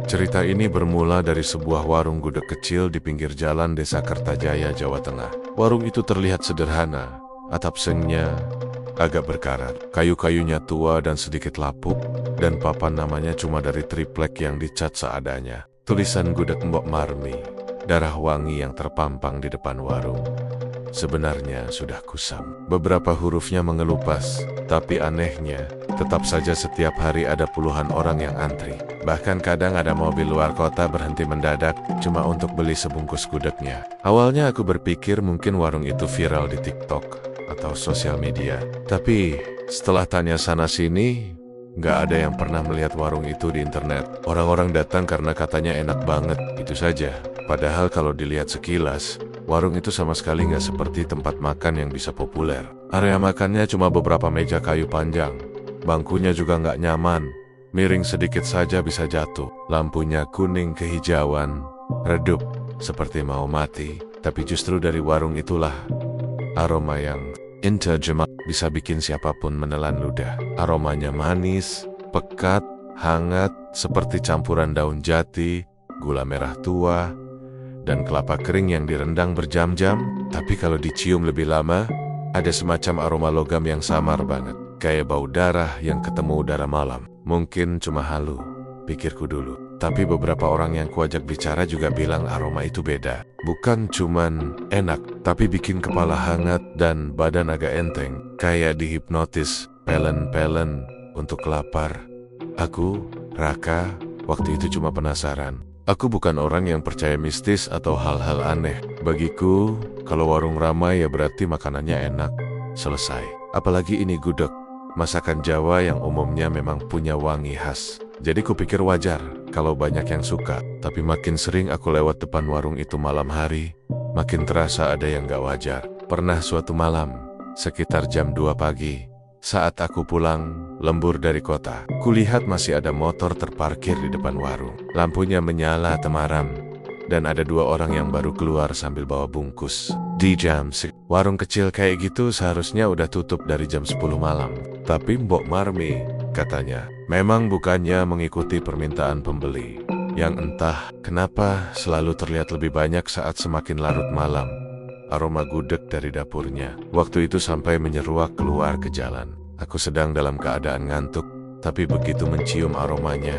Cerita ini bermula dari sebuah warung gudeg kecil di pinggir jalan Desa Kertajaya, Jawa Tengah. Warung itu terlihat sederhana, atap sengnya agak berkarat, kayu-kayunya tua dan sedikit lapuk, dan papan namanya cuma dari triplek yang dicat seadanya. Tulisan gudeg Mbok Marmi, darah wangi yang terpampang di depan warung. Sebenarnya sudah kusam. Beberapa hurufnya mengelupas, tapi anehnya, tetap saja setiap hari ada puluhan orang yang antri. Bahkan kadang ada mobil luar kota berhenti mendadak cuma untuk beli sebungkus gudegnya. Awalnya aku berpikir mungkin warung itu viral di TikTok atau sosial media. Tapi setelah tanya sana-sini, nggak ada yang pernah melihat warung itu di internet. Orang-orang datang karena katanya enak banget, itu saja. Padahal kalau dilihat sekilas, warung itu sama sekali nggak seperti tempat makan yang bisa populer. Area makannya cuma beberapa meja kayu panjang. Bangkunya juga nggak nyaman. Miring sedikit saja bisa jatuh. Lampunya kuning kehijauan, redup, seperti mau mati. Tapi justru dari warung itulah aroma yang interjemah bisa bikin siapapun menelan ludah. Aromanya manis, pekat, hangat, seperti campuran daun jati, gula merah tua, dan kelapa kering yang direndang berjam-jam. Tapi kalau dicium lebih lama, ada semacam aroma logam yang samar banget. Kayak bau darah yang ketemu udara malam. Mungkin cuma halu, pikirku dulu. Tapi beberapa orang yang kuajak bicara juga bilang aroma itu beda. Bukan cuman enak, tapi bikin kepala hangat dan badan agak enteng. Kayak dihipnotis, pelen-pelen untuk lapar. Aku, Raka, waktu itu cuma penasaran. Aku bukan orang yang percaya mistis atau hal-hal aneh. Bagiku, kalau warung ramai ya berarti makanannya enak. Selesai. Apalagi ini gudeg, masakan Jawa yang umumnya memang punya wangi khas. Jadi kupikir wajar kalau banyak yang suka. Tapi makin sering aku lewat depan warung itu malam hari, makin terasa ada yang gak wajar. Pernah suatu malam, sekitar jam 2 pagi, saat aku pulang lembur dari kota, kulihat masih ada motor terparkir di depan warung. Lampunya menyala temaram, dan ada 2 orang yang baru keluar sambil bawa bungkus. Di jam 6, warung kecil kayak gitu seharusnya udah tutup dari jam 10 malam. Tapi Mbok Marmi, katanya, memang bukannya mengikuti permintaan pembeli, yang entah kenapa selalu terlihat lebih banyak saat semakin larut malam. Aroma gudeg dari dapurnya waktu itu sampai menyeruak keluar ke jalan. Aku sedang dalam keadaan ngantuk, tapi begitu mencium aromanya,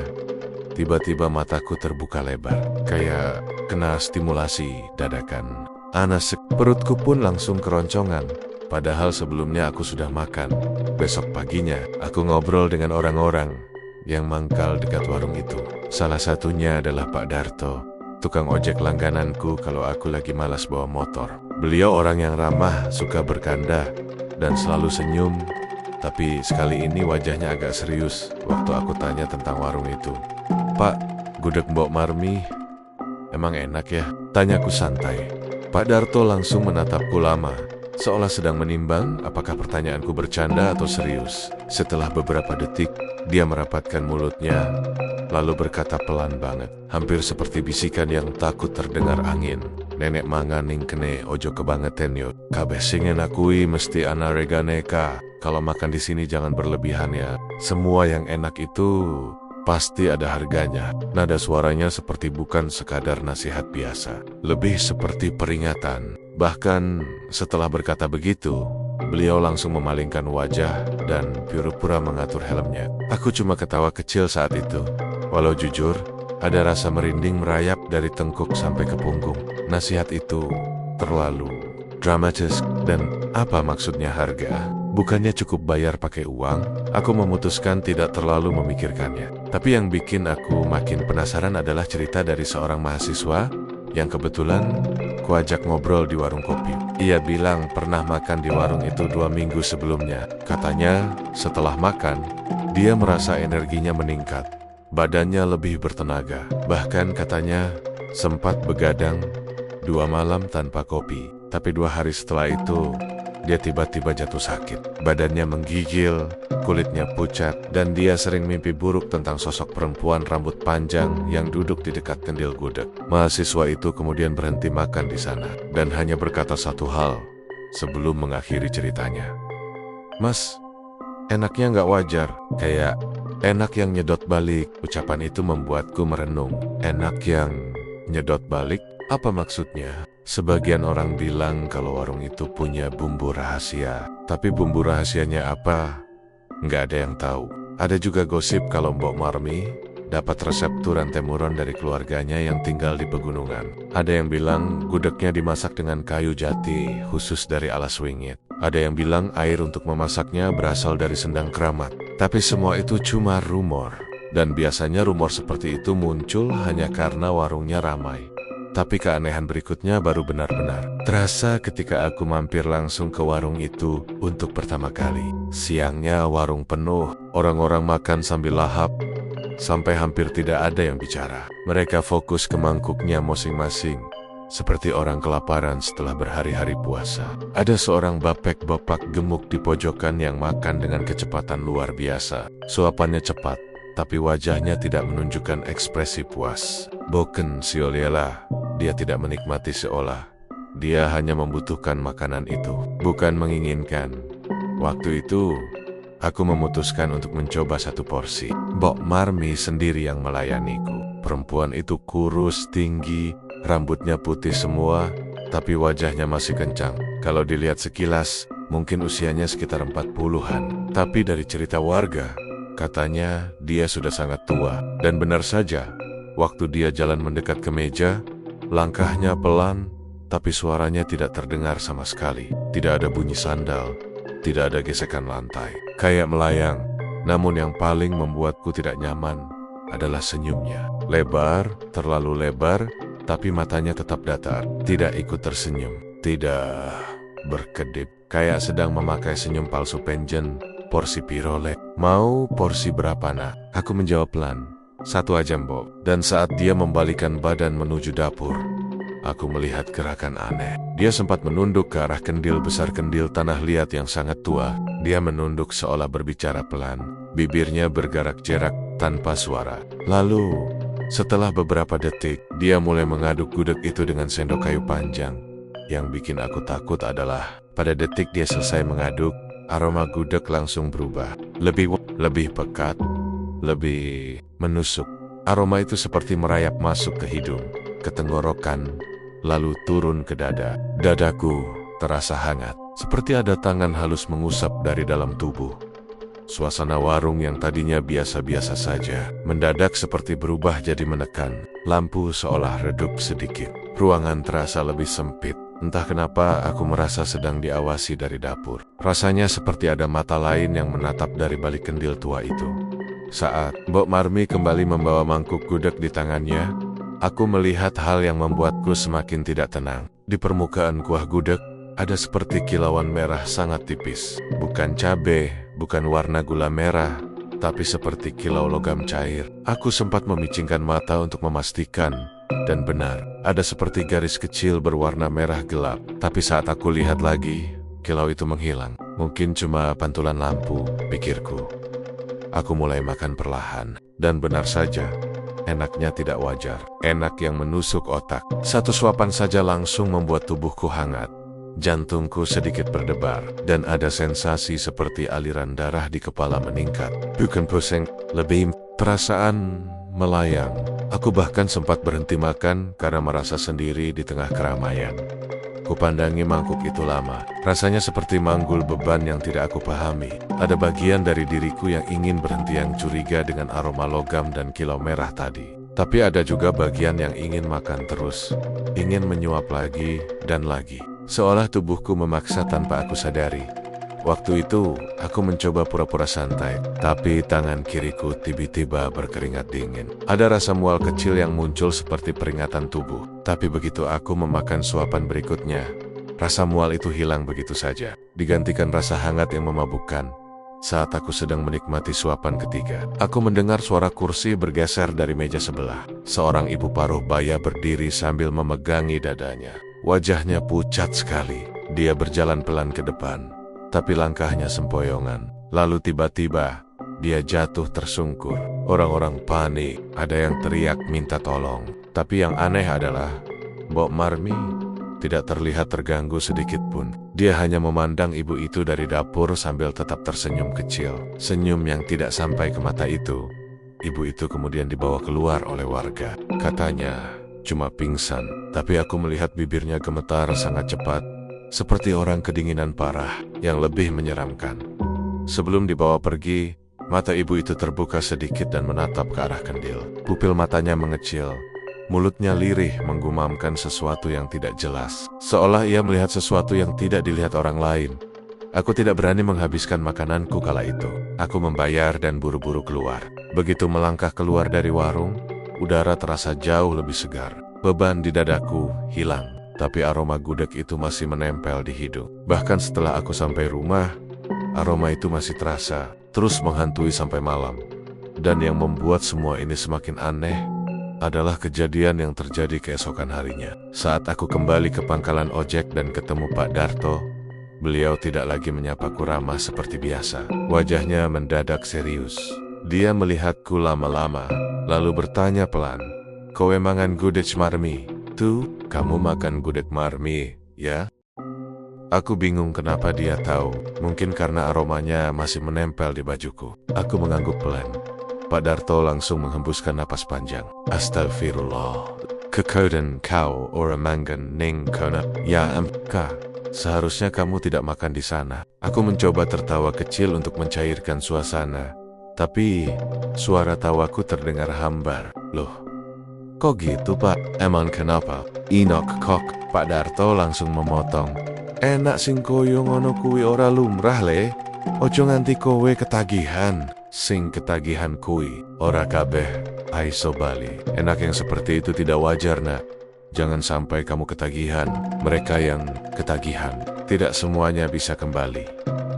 tiba-tiba mataku terbuka lebar, kayak kena stimulasi dadakan. Anasek, perutku pun langsung keroncongan, padahal sebelumnya aku sudah makan. Besok paginya, aku ngobrol dengan orang-orang yang mangkal dekat warung itu. Salah satunya adalah Pak Darto, tukang ojek langgananku kalau aku lagi malas bawa motor. Beliau orang yang ramah, suka bercanda, dan selalu senyum. Tapi sekali ini wajahnya agak serius waktu aku tanya tentang warung itu. Pak, gudeg Mbok Marmi emang enak ya? Tanyaku santai. Pak Darto langsung menatapku lama, seolah sedang menimbang apakah pertanyaanku bercanda atau serius. Setelah beberapa detik, dia merapatkan mulutnya, lalu berkata pelan banget, hampir seperti bisikan yang takut terdengar angin. Nenek manganing kene ojo kebangetan yo. Kabeh sing enakui mesti ana reganeka. Kalau makan di sini jangan berlebihan ya. Semua yang enak itu pasti ada harganya. Nada suaranya seperti bukan sekadar nasihat biasa, lebih seperti peringatan. Bahkan setelah berkata begitu, beliau langsung memalingkan wajah dan pura-pura mengatur helmnya. Aku cuma ketawa kecil saat itu. Walau jujur, ada rasa merinding merayap dari tengkuk sampai ke punggung. Nasihat itu terlalu dramatis, dan apa maksudnya harga? Bukannya cukup bayar pakai uang? Aku memutuskan tidak terlalu memikirkannya. Tapi yang bikin aku makin penasaran adalah cerita dari seorang mahasiswa yang kebetulan kuajak ngobrol di warung kopi. Ia bilang pernah makan di warung itu 2 minggu sebelumnya. Katanya setelah makan, dia merasa energinya meningkat. Badannya lebih bertenaga. Bahkan katanya sempat begadang 2 malam tanpa kopi. Tapi 2 hari setelah itu, dia tiba-tiba jatuh sakit. Badannya menggigil, kulitnya pucat, dan dia sering mimpi buruk tentang sosok perempuan rambut panjang yang duduk di dekat kendil gudeg. Mahasiswa itu kemudian berhenti makan di sana, dan hanya berkata satu hal sebelum mengakhiri ceritanya. Mas, enaknya nggak wajar, kayak Enak yang nyedot balik. Ucapan itu membuatku merenung. Enak yang nyedot balik? Apa maksudnya? Sebagian orang bilang kalau warung itu punya bumbu rahasia. Tapi bumbu rahasianya apa? Nggak ada yang tahu. Ada juga gosip kalau Mbok Marmi dapat resep turan temuron dari keluarganya yang tinggal di pegunungan. Ada yang bilang gudegnya dimasak dengan kayu jati khusus dari alas wingit. Ada yang bilang air untuk memasaknya berasal dari sendang keramat. Tapi semua itu cuma rumor. Dan biasanya rumor seperti itu muncul hanya karena warungnya ramai. Tapi keanehan berikutnya baru benar-benar terasa ketika aku mampir langsung ke warung itu untuk pertama kali. Siangnya warung penuh, orang-orang makan sambil lahap, sampai hampir tidak ada yang bicara. Mereka fokus ke mangkuknya masing-masing, seperti orang kelaparan setelah berhari-hari puasa. Ada seorang bapak gemuk di pojokan yang makan dengan kecepatan luar biasa. Suapannya cepat, tapi wajahnya tidak menunjukkan ekspresi puas. Boken Sioliela, dia tidak menikmati seolah dia hanya membutuhkan makanan itu, bukan menginginkan. Waktu itu, aku memutuskan untuk mencoba satu porsi. Mbok Marmi sendiri yang melayaniku. Perempuan itu kurus, tinggi, rambutnya putih semua, tapi wajahnya masih kencang. Kalau dilihat sekilas, mungkin usianya sekitar 40-an. Tapi dari cerita warga, katanya dia sudah sangat tua. Dan benar saja, waktu dia jalan mendekat ke meja, langkahnya pelan, tapi suaranya tidak terdengar sama sekali. Tidak ada bunyi sandal, tidak ada gesekan lantai. Kayak melayang, namun yang paling membuatku tidak nyaman adalah senyumnya. Lebar, terlalu lebar, tapi matanya tetap datar. Tidak ikut tersenyum, tidak berkedip. Kayak sedang memakai senyum palsu penjen. Porsi pirole. Mau porsi berapa nak? Aku menjawab pelan. 1 aja mbok. Dan saat dia membalikan badan menuju dapur, aku melihat gerakan aneh. Dia sempat menunduk ke arah kendil besar, kendil tanah liat yang sangat tua. Dia menunduk seolah berbicara pelan. Bibirnya bergerak jerak tanpa suara. Lalu, setelah beberapa detik, dia mulai mengaduk gudeg itu dengan sendok kayu panjang. Yang bikin aku takut adalah, pada detik dia selesai mengaduk, aroma gudeg langsung berubah. Lebih pekat, lebih menusuk. Aroma itu seperti merayap masuk ke hidung, ke tenggorokan, lalu turun ke dada. Dadaku terasa hangat, seperti ada tangan halus mengusap dari dalam tubuh. Suasana warung yang tadinya biasa-biasa saja, mendadak seperti berubah jadi menekan. Lampu seolah redup sedikit. Ruangan terasa lebih sempit. Entah kenapa aku merasa sedang diawasi dari dapur. Rasanya seperti ada mata lain yang menatap dari balik kendil tua itu. Saat Mbok Marmi kembali membawa mangkuk gudeg di tangannya, aku melihat hal yang membuatku semakin tidak tenang. Di permukaan kuah gudeg, ada seperti kilauan merah sangat tipis. Bukan cabai, bukan warna gula merah, tapi seperti kilau logam cair. Aku sempat memicingkan mata untuk memastikan, dan benar, ada seperti garis kecil berwarna merah gelap. Tapi saat aku lihat lagi, kilau itu menghilang. Mungkin cuma pantulan lampu, pikirku. Aku mulai makan perlahan, dan benar saja, enaknya tidak wajar. Enak yang menusuk otak. Satu suapan saja langsung membuat tubuhku hangat. Jantungku sedikit berdebar, dan ada sensasi seperti aliran darah di kepala meningkat. Bukan pusing, lebih perasaan melayang. Aku bahkan sempat berhenti makan karena merasa sendiri di tengah keramaian. Kupandangi mangkuk itu lama. Rasanya seperti manggul beban yang tidak aku pahami. Ada bagian dari diriku yang ingin berhenti, yang curiga dengan aroma logam dan kilau merah tadi. Tapi ada juga bagian yang ingin makan terus, ingin menyuap lagi dan lagi. Seolah tubuhku memaksa tanpa aku sadari. Waktu itu, aku mencoba pura-pura santai, tapi tangan kiriku tiba-tiba berkeringat dingin. Ada rasa mual kecil yang muncul seperti peringatan tubuh. Tapi begitu aku memakan suapan berikutnya, rasa mual itu hilang begitu saja, digantikan rasa hangat yang memabukkan. Saat aku sedang menikmati suapan ketiga, aku mendengar suara kursi bergeser dari meja sebelah. Seorang ibu paruh baya berdiri sambil memegangi dadanya. Wajahnya pucat sekali. Dia berjalan pelan ke depan, tapi langkahnya sempoyongan. Lalu tiba-tiba, dia jatuh tersungkur. Orang-orang panik, ada yang teriak minta tolong. Tapi yang aneh adalah, Mbok Marmi tidak terlihat terganggu sedikit pun. Dia hanya memandang ibu itu dari dapur sambil tetap tersenyum kecil. Senyum yang tidak sampai ke mata itu. Ibu itu kemudian dibawa keluar oleh warga. Katanya cuma pingsan, tapi aku melihat bibirnya gemetar sangat cepat, seperti orang kedinginan parah yang lebih menyeramkan. Sebelum dibawa pergi, mata ibu itu terbuka sedikit dan menatap ke arah kandil. Pupil matanya mengecil. Mulutnya lirih menggumamkan sesuatu yang tidak jelas, seolah ia melihat sesuatu yang tidak dilihat orang lain. Aku tidak berani menghabiskan makananku kala itu. Aku membayar dan buru-buru keluar. Begitu melangkah keluar dari warung, udara terasa jauh lebih segar. Beban di dadaku hilang, tapi aroma gudeg itu masih menempel di hidung. Bahkan setelah aku sampai rumah, aroma itu masih terasa, terus menghantui sampai malam. Dan yang membuat semua ini semakin aneh adalah kejadian yang terjadi keesokan harinya. Saat aku kembali ke pangkalan ojek dan ketemu Pak Darto, beliau tidak lagi menyapaku ramah seperti biasa. Wajahnya mendadak serius. Dia melihatku lama-lama, lalu bertanya pelan, "Kowe mangan gudeg marmi? Tuh, kamu makan gudeg marmi, ya?" Aku bingung kenapa dia tahu. Mungkin karena aromanya masih menempel di bajuku. Aku mengangguk pelan. Pak Darto langsung menghembuskan napas panjang. "Astagfirullah. Kekodan kau orang mangan ning kona. Ya amka, seharusnya kamu tidak makan di sana." Aku mencoba tertawa kecil untuk mencairkan suasana. Tapi suara tawaku terdengar hambar. "Loh, kok gitu Pak? Emang kenapa?" "Inok kok." Pak Darto langsung memotong. "Enak sing koyo ngono kuwi ora lumrah le. Ojo nganti kowe ketagihan." "Sing ketagihan kui, ora kabeh aiso bali." "Enak yang seperti itu tidak wajar nak. Jangan sampai kamu ketagihan." "Mereka yang ketagihan, tidak semuanya bisa kembali."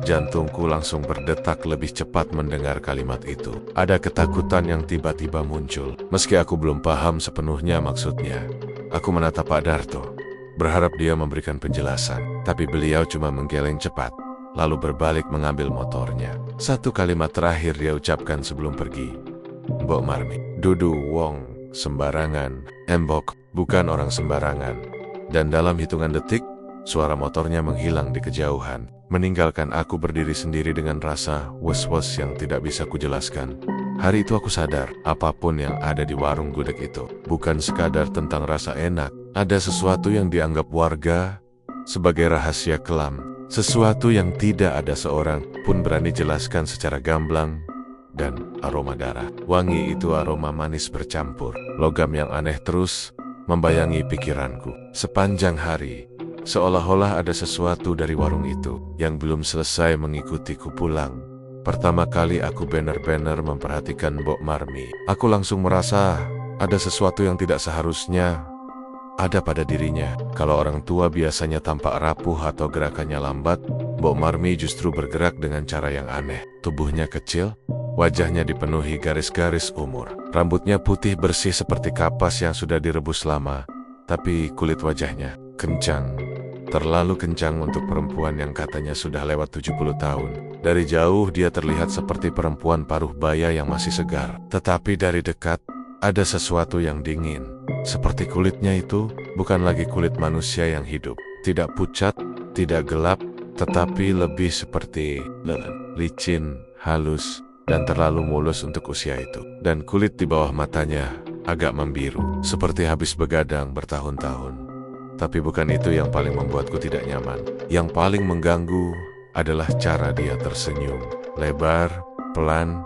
Jantungku langsung berdetak lebih cepat mendengar kalimat itu. Ada ketakutan yang tiba-tiba muncul. Meski aku belum paham sepenuhnya maksudnya. Aku menatap Pak Darto, berharap dia memberikan penjelasan. Tapi beliau cuma menggeleng cepat, lalu berbalik mengambil motornya. Satu kalimat terakhir dia ucapkan sebelum pergi. "Mbok Marmi, dudu wong sembarangan. Embok bukan orang sembarangan." Dan dalam hitungan detik, suara motornya menghilang di kejauhan, meninggalkan aku berdiri sendiri dengan rasa was-was yang tidak bisa kujelaskan. Hari itu aku sadar, apapun yang ada di warung gudeg itu bukan sekadar tentang rasa enak. Ada sesuatu yang dianggap warga sebagai rahasia kelam. Sesuatu yang tidak ada seorang pun berani jelaskan secara gamblang. Dan aroma darah. Wangi itu aroma manis bercampur. Logam yang aneh terus membayangi pikiranku. Sepanjang hari, seolah-olah ada sesuatu dari warung itu yang belum selesai mengikutiku pulang. Pertama kali aku benar-benar memperhatikan Mbok Marmi, aku langsung merasa ada sesuatu yang tidak seharusnya ada pada dirinya. Kalau orang tua biasanya tampak rapuh atau gerakannya lambat, Mbok Marmi justru bergerak dengan cara yang aneh. Tubuhnya kecil, wajahnya dipenuhi garis-garis umur. Rambutnya putih bersih seperti kapas yang sudah direbus lama, tapi kulit wajahnya kencang. Terlalu kencang untuk perempuan yang katanya sudah lewat 70 tahun. Dari jauh dia terlihat seperti perempuan paruh baya yang masih segar. Tetapi dari dekat, ada sesuatu yang dingin. Seperti kulitnya itu bukan lagi kulit manusia yang hidup. Tidak pucat, tidak gelap, tetapi lebih seperti licin, halus, dan terlalu mulus untuk usia itu. Dan kulit di bawah matanya agak membiru, seperti habis begadang bertahun-tahun. Tapi bukan itu yang paling membuatku tidak nyaman. Yang paling mengganggu adalah cara dia tersenyum. Lebar, pelan,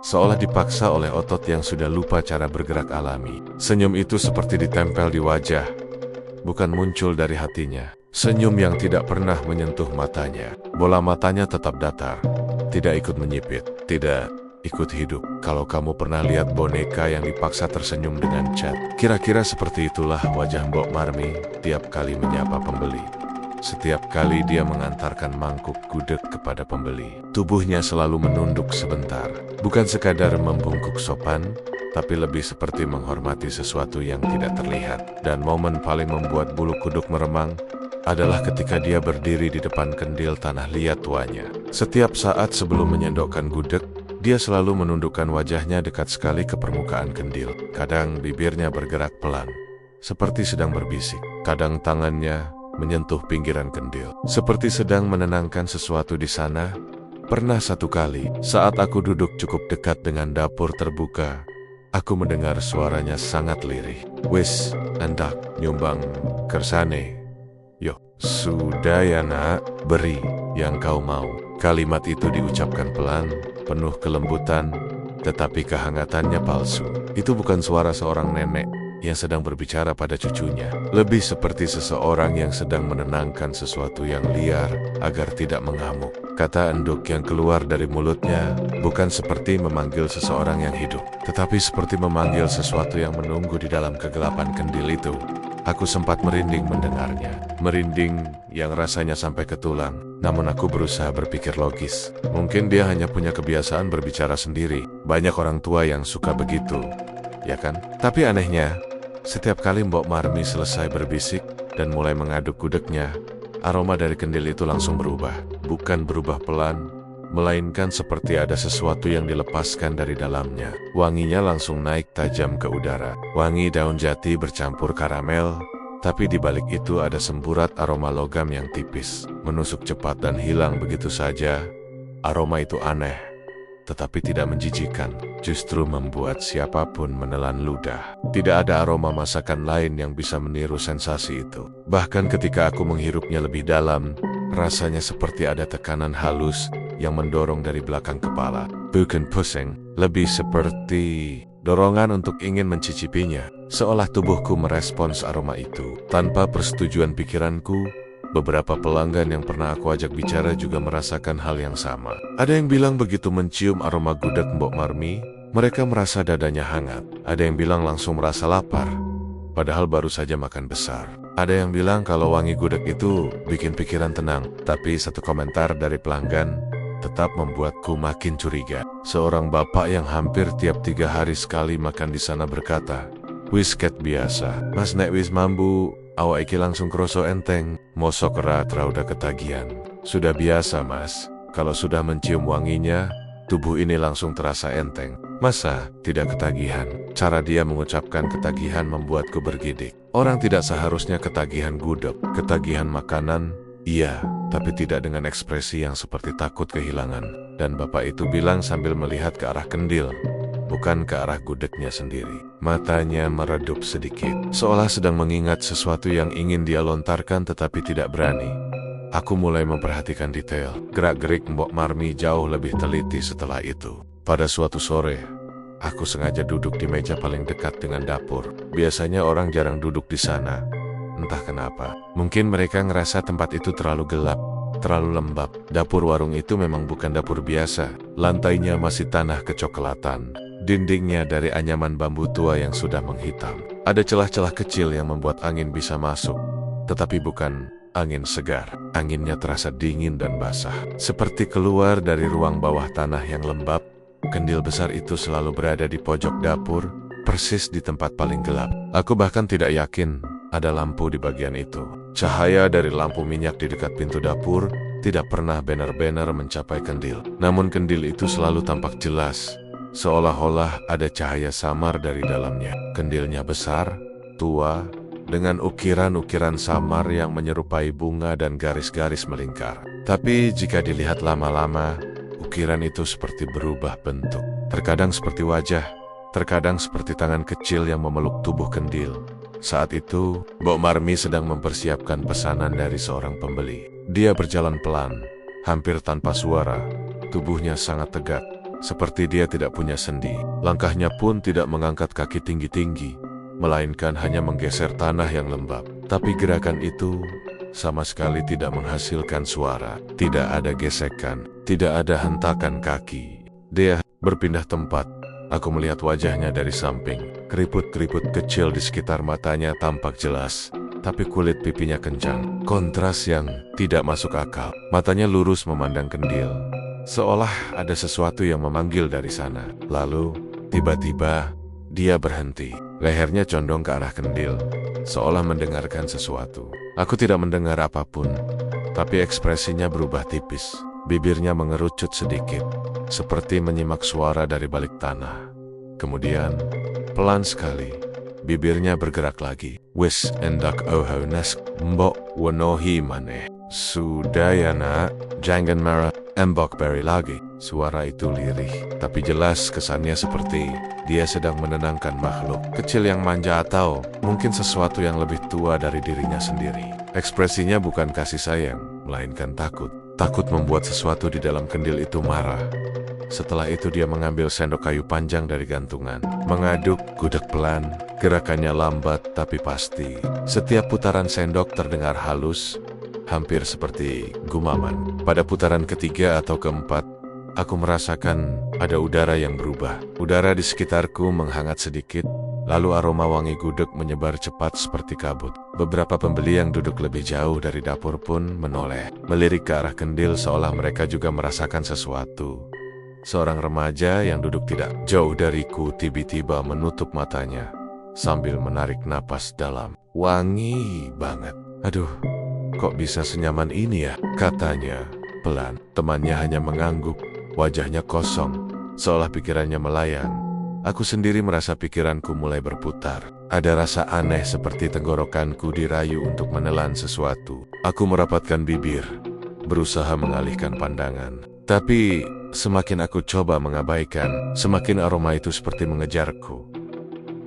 seolah dipaksa oleh otot yang sudah lupa cara bergerak alami. Senyum itu seperti ditempel di wajah, bukan muncul dari hatinya. Senyum yang tidak pernah menyentuh matanya. Bola matanya tetap datar, tidak ikut menyipit, tidak ikut hidup. Kalau kamu pernah lihat boneka yang dipaksa tersenyum dengan cat, kira-kira seperti itulah wajah Mbok Marmi tiap kali menyapa pembeli. Setiap kali dia mengantarkan mangkuk gudeg kepada pembeli, tubuhnya selalu menunduk sebentar. Bukan sekadar membungkuk sopan, tapi lebih seperti menghormati sesuatu yang tidak terlihat. Dan momen paling membuat bulu kuduk meremang adalah ketika dia berdiri di depan kendil tanah liat tuanya. Setiap saat sebelum menyendokkan gudeg, dia selalu menundukkan wajahnya dekat sekali ke permukaan kendil. Kadang bibirnya bergerak pelan, seperti sedang berbisik. Kadang tangannya menyentuh pinggiran kendil. Seperti sedang menenangkan sesuatu di sana. Pernah satu kali, saat aku duduk cukup dekat dengan dapur terbuka, aku mendengar suaranya sangat lirih. Wis, andak, nyumbang kersane. Yo, sudah ya nak, beri yang kau mau. Kalimat itu diucapkan pelan, penuh kelembutan, tetapi kehangatannya palsu. Itu bukan suara seorang nenek yang sedang berbicara pada cucunya. Lebih seperti seseorang yang sedang menenangkan sesuatu yang liar agar tidak mengamuk. Kata enduk yang keluar dari mulutnya bukan seperti memanggil seseorang yang hidup, tetapi seperti memanggil sesuatu yang menunggu di dalam kegelapan kendil itu. Aku sempat merinding mendengarnya. Merinding yang rasanya sampai ke tulang. Namun aku berusaha berpikir logis. Mungkin dia hanya punya kebiasaan berbicara sendiri. Banyak orang tua yang suka begitu, ya kan? Tapi anehnya, setiap kali Mbok Marmi selesai berbisik dan mulai mengaduk gudegnya, aroma dari kendil itu langsung berubah. Bukan berubah pelan, melainkan seperti ada sesuatu yang dilepaskan dari dalamnya. Wanginya langsung naik tajam ke udara. Wangi daun jati bercampur karamel, tapi di balik itu ada semburat aroma logam yang tipis, menusuk cepat dan hilang begitu saja. Aroma itu aneh, tetapi tidak menjijikkan, justru membuat siapapun menelan ludah. Tidak ada aroma masakan lain yang bisa meniru sensasi itu. Bahkan ketika aku menghirupnya lebih dalam, rasanya seperti ada tekanan halus yang mendorong dari belakang kepala. Bukan pusing, lebih seperti dorongan untuk ingin mencicipinya. Seolah tubuhku merespons aroma itu. Tanpa persetujuan pikiranku, beberapa pelanggan yang pernah aku ajak bicara juga merasakan hal yang sama. Ada yang bilang begitu mencium aroma gudeg Mbok Marmi, mereka merasa dadanya hangat. Ada yang bilang langsung merasa lapar, padahal baru saja makan besar. Ada yang bilang kalau wangi gudeg itu bikin pikiran tenang. Tapi satu komentar dari pelanggan tetap membuatku makin curiga. Seorang bapak yang hampir tiap 3 hari sekali makan di sana berkata, "Wis ket biasa, mas nek wis mambu, awak iki langsung kroso enteng, mosok rat rauda ketagihan." Sudah biasa mas, kalau sudah mencium wanginya, tubuh ini langsung terasa enteng. Masa tidak ketagihan? Cara dia mengucapkan ketagihan membuatku bergidik. Orang tidak seharusnya ketagihan gudeg, ketagihan makanan, iya, tapi tidak dengan ekspresi yang seperti takut kehilangan. Dan bapak itu bilang sambil melihat ke arah kendil, bukan ke arah gudegnya sendiri. Matanya meredup sedikit, seolah sedang mengingat sesuatu yang ingin dia lontarkan tetapi tidak berani. Aku mulai memperhatikan detail. Gerak-gerik Mbok Marmi jauh lebih teliti setelah itu. Pada suatu sore, aku sengaja duduk di meja paling dekat dengan dapur. Biasanya orang jarang duduk di sana. Entah kenapa. Mungkin mereka ngerasa tempat itu terlalu gelap, terlalu lembab. Dapur warung itu memang bukan dapur biasa. Lantainya masih tanah kecoklatan. Dindingnya dari anyaman bambu tua yang sudah menghitam. Ada celah-celah kecil yang membuat angin bisa masuk, tetapi bukan angin segar. Anginnya terasa dingin dan basah, seperti keluar dari ruang bawah tanah yang lembab. Kendil besar itu selalu berada di pojok dapur, persis di tempat paling gelap. Aku bahkan tidak yakin ada lampu di bagian itu. Cahaya dari lampu minyak di dekat pintu dapur tidak pernah benar-benar mencapai kendil. Namun kendil itu selalu tampak jelas, seolah-olah ada cahaya samar dari dalamnya. Kendilnya besar, tua, dengan ukiran-ukiran samar yang menyerupai bunga dan garis-garis melingkar. Tapi jika dilihat lama-lama, ukiran itu seperti berubah bentuk. Terkadang seperti wajah, terkadang seperti tangan kecil yang memeluk tubuh kendil. Saat itu, Mbok Marmi sedang mempersiapkan pesanan dari seorang pembeli. Dia berjalan pelan, hampir tanpa suara. Tubuhnya sangat tegak, seperti dia tidak punya sendi. Langkahnya pun tidak mengangkat kaki tinggi-tinggi, melainkan hanya menggeser tanah yang lembab. Tapi gerakan itu sama sekali tidak menghasilkan suara. Tidak ada gesekan, tidak ada hentakan kaki. Dia berpindah tempat. Aku melihat wajahnya dari samping. Keriput-keriput kecil di sekitar matanya tampak jelas, tapi kulit pipinya kencang. Kontras yang tidak masuk akal. Matanya lurus memandang kendil, seolah ada sesuatu yang memanggil dari sana. Lalu, tiba-tiba, dia berhenti. Lehernya condong ke arah kendil, seolah mendengarkan sesuatu. Aku tidak mendengar apapun, tapi ekspresinya berubah tipis. Bibirnya mengerucut sedikit, seperti menyimak suara dari balik tanah. Kemudian, pelan sekali, bibirnya bergerak lagi. Wis endak oho nas mbok wenohi maneh. Sudah ya nak, jangan marah, embok beri lagi. Suara itu lirih, tapi jelas kesannya seperti dia sedang menenangkan makhluk kecil yang manja atau mungkin sesuatu yang lebih tua dari dirinya sendiri. Ekspresinya bukan kasih sayang, melainkan takut. Takut membuat sesuatu di dalam kendil itu marah. Setelah itu dia mengambil sendok kayu panjang dari gantungan, mengaduk gudeg pelan, gerakannya lambat tapi pasti. Setiap putaran sendok terdengar halus, hampir seperti gumaman. Pada putaran ketiga atau keempat, aku merasakan ada udara yang berubah. Udara di sekitarku menghangat sedikit, lalu aroma wangi gudeg menyebar cepat seperti kabut. Beberapa pembeli yang duduk lebih jauh dari dapur pun menoleh, melirik ke arah kendil seolah mereka juga merasakan sesuatu. Seorang remaja yang duduk tidak jauh dariku tiba-tiba menutup matanya sambil menarik napas dalam. Wangi banget. Aduh, kok bisa senyaman ini ya? Katanya pelan. Temannya hanya mengangguk, wajahnya kosong, seolah pikirannya melayang. Aku sendiri merasa pikiranku mulai berputar. Ada rasa aneh seperti tenggorokanku dirayu untuk menelan sesuatu. Aku merapatkan bibir, berusaha mengalihkan pandangan. Tapi semakin aku coba mengabaikan, semakin aroma itu seperti mengejarku.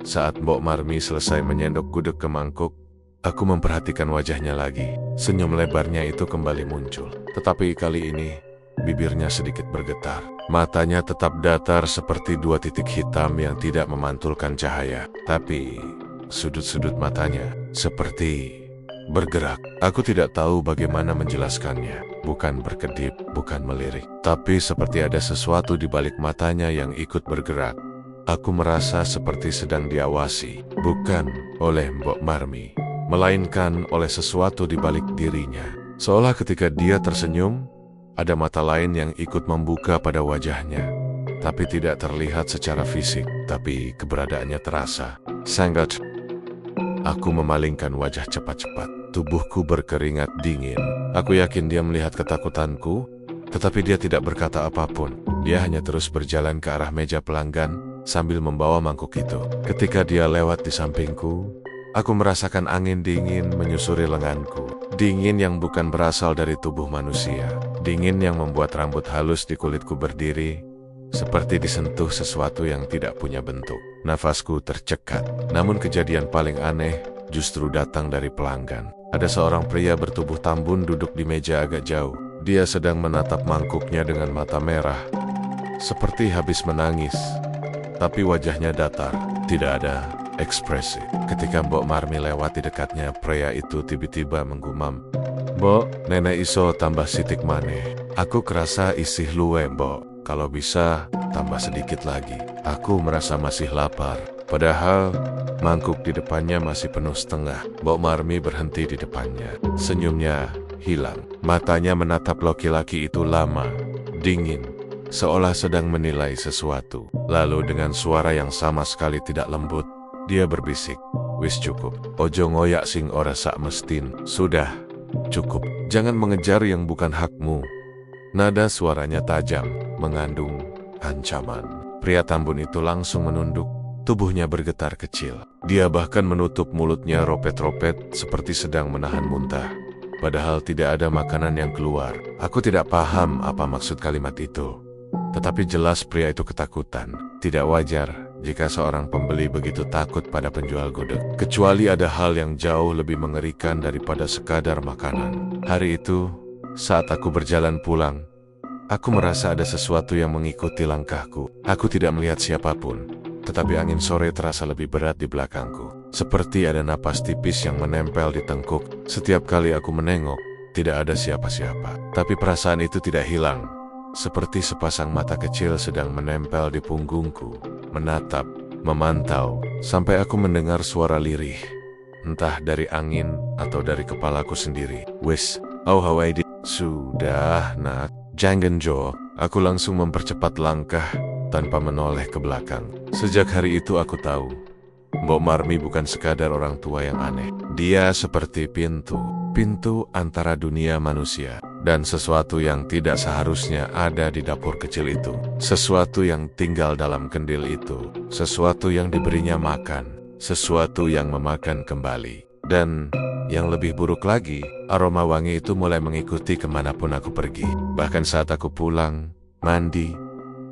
Saat Mbok Marmi selesai menyendok gudeg ke mangkuk, aku memperhatikan wajahnya lagi. Senyum lebarnya itu kembali muncul. Tetapi kali ini, bibirnya sedikit bergetar. Matanya tetap datar seperti dua titik hitam yang tidak memantulkan cahaya. Tapi, sudut-sudut matanya seperti bergerak. Aku tidak tahu bagaimana menjelaskannya. Bukan berkedip, bukan melirik, tapi seperti ada sesuatu di balik matanya yang ikut bergerak. Aku merasa seperti sedang diawasi, bukan oleh Mbok Marmi, melainkan oleh sesuatu di balik dirinya. Seolah ketika dia tersenyum, ada mata lain yang ikut membuka pada wajahnya. Tapi tidak terlihat secara fisik, tapi keberadaannya terasa. Sangat. Aku memalingkan wajah cepat-cepat. Tubuhku berkeringat dingin. Aku yakin dia melihat ketakutanku, tetapi dia tidak berkata apapun. Dia hanya terus berjalan ke arah meja pelanggan sambil membawa mangkuk itu. Ketika dia lewat di sampingku, aku merasakan angin dingin menyusuri lenganku. Dingin yang bukan berasal dari tubuh manusia. Dingin yang membuat rambut halus di kulitku berdiri, seperti disentuh sesuatu yang tidak punya bentuk. Nafasku tercekat. Namun kejadian paling aneh justru datang dari pelanggan. Ada seorang pria bertubuh tambun duduk di meja agak jauh. Dia sedang menatap mangkuknya dengan mata merah, seperti habis menangis. Tapi wajahnya datar, tidak ada ekspresi. Ketika Mbok Marmi lewat di dekatnya, pria itu tiba-tiba menggumam, "Mbok, nenek iso tambah sitik maneh. Aku kerasa isih luwe, Mbok. Kalau bisa, tambah sedikit lagi. Aku merasa masih lapar." Padahal, mangkuk di depannya masih penuh setengah. Mbok Marmi berhenti di depannya. Senyumnya hilang. Matanya menatap laki-laki itu lama, dingin, seolah sedang menilai sesuatu. Lalu dengan suara yang sama sekali tidak lembut, dia berbisik, "Wis cukup. Ojo ngoyak sing ora sak mestin. Sudah, cukup. Jangan mengejar yang bukan hakmu." Nada suaranya tajam, mengandung ancaman. Pria tambun itu langsung menunduk. Tubuhnya bergetar kecil. Dia bahkan menutup mulutnya ropet-ropet seperti sedang menahan muntah. Padahal tidak ada makanan yang keluar. Aku tidak paham apa maksud kalimat itu. Tetapi jelas pria itu ketakutan. Tidak wajar jika seorang pembeli begitu takut pada penjual gudeg. Kecuali ada hal yang jauh lebih mengerikan daripada sekadar makanan. Hari itu, saat aku berjalan pulang, aku merasa ada sesuatu yang mengikuti langkahku. Aku tidak melihat siapapun. Tetapi angin sore terasa lebih berat di belakangku. Seperti ada napas tipis yang menempel di tengkuk. Setiap kali aku menengok, tidak ada siapa-siapa. Tapi perasaan itu tidak hilang. Seperti sepasang mata kecil sedang menempel di punggungku. Menatap, memantau, sampai aku mendengar suara lirih. Entah dari angin atau dari kepalaku sendiri. "Wis, how I did." "Sudah, nak. Jangan Jo." Aku langsung mempercepat langkah tanpa menoleh ke belakang. Sejak hari itu aku tahu, Mbok Marmi bukan sekadar orang tua yang aneh. Dia seperti pintu antara dunia manusia dan sesuatu yang tidak seharusnya ada di dapur kecil itu. Sesuatu yang tinggal dalam kendil itu, sesuatu yang diberinya makan, sesuatu yang memakan kembali. Dan yang lebih buruk lagi, aroma wangi itu mulai mengikuti kemanapun aku pergi. Bahkan saat aku pulang, mandi,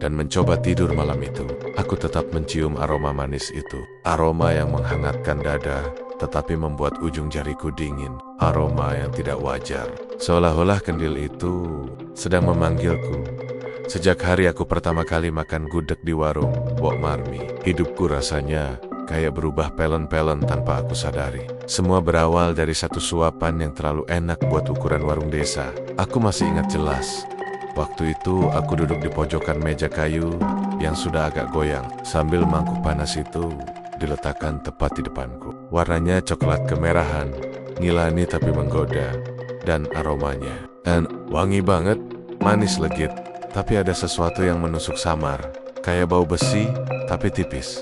dan mencoba tidur malam itu, aku tetap mencium aroma manis itu. Aroma yang menghangatkan dada, tetapi membuat ujung jariku dingin. Aroma yang tidak wajar, seolah-olah kendil itu sedang memanggilku. Sejak hari aku pertama kali makan gudeg di warung Mbok Marmi, hidupku rasanya kayak berubah pelen-pelen tanpa aku sadari. Semua berawal dari satu suapan yang terlalu enak buat ukuran warung desa. Aku masih ingat jelas. Waktu itu aku duduk di pojokan meja kayu yang sudah agak goyang, sambil mangkuk panas itu diletakkan tepat di depanku. Warnanya coklat kemerahan, ngilani tapi menggoda, dan aromanya wangi banget, manis legit. Tapi ada sesuatu yang menusuk samar, kayak bau besi, tapi tipis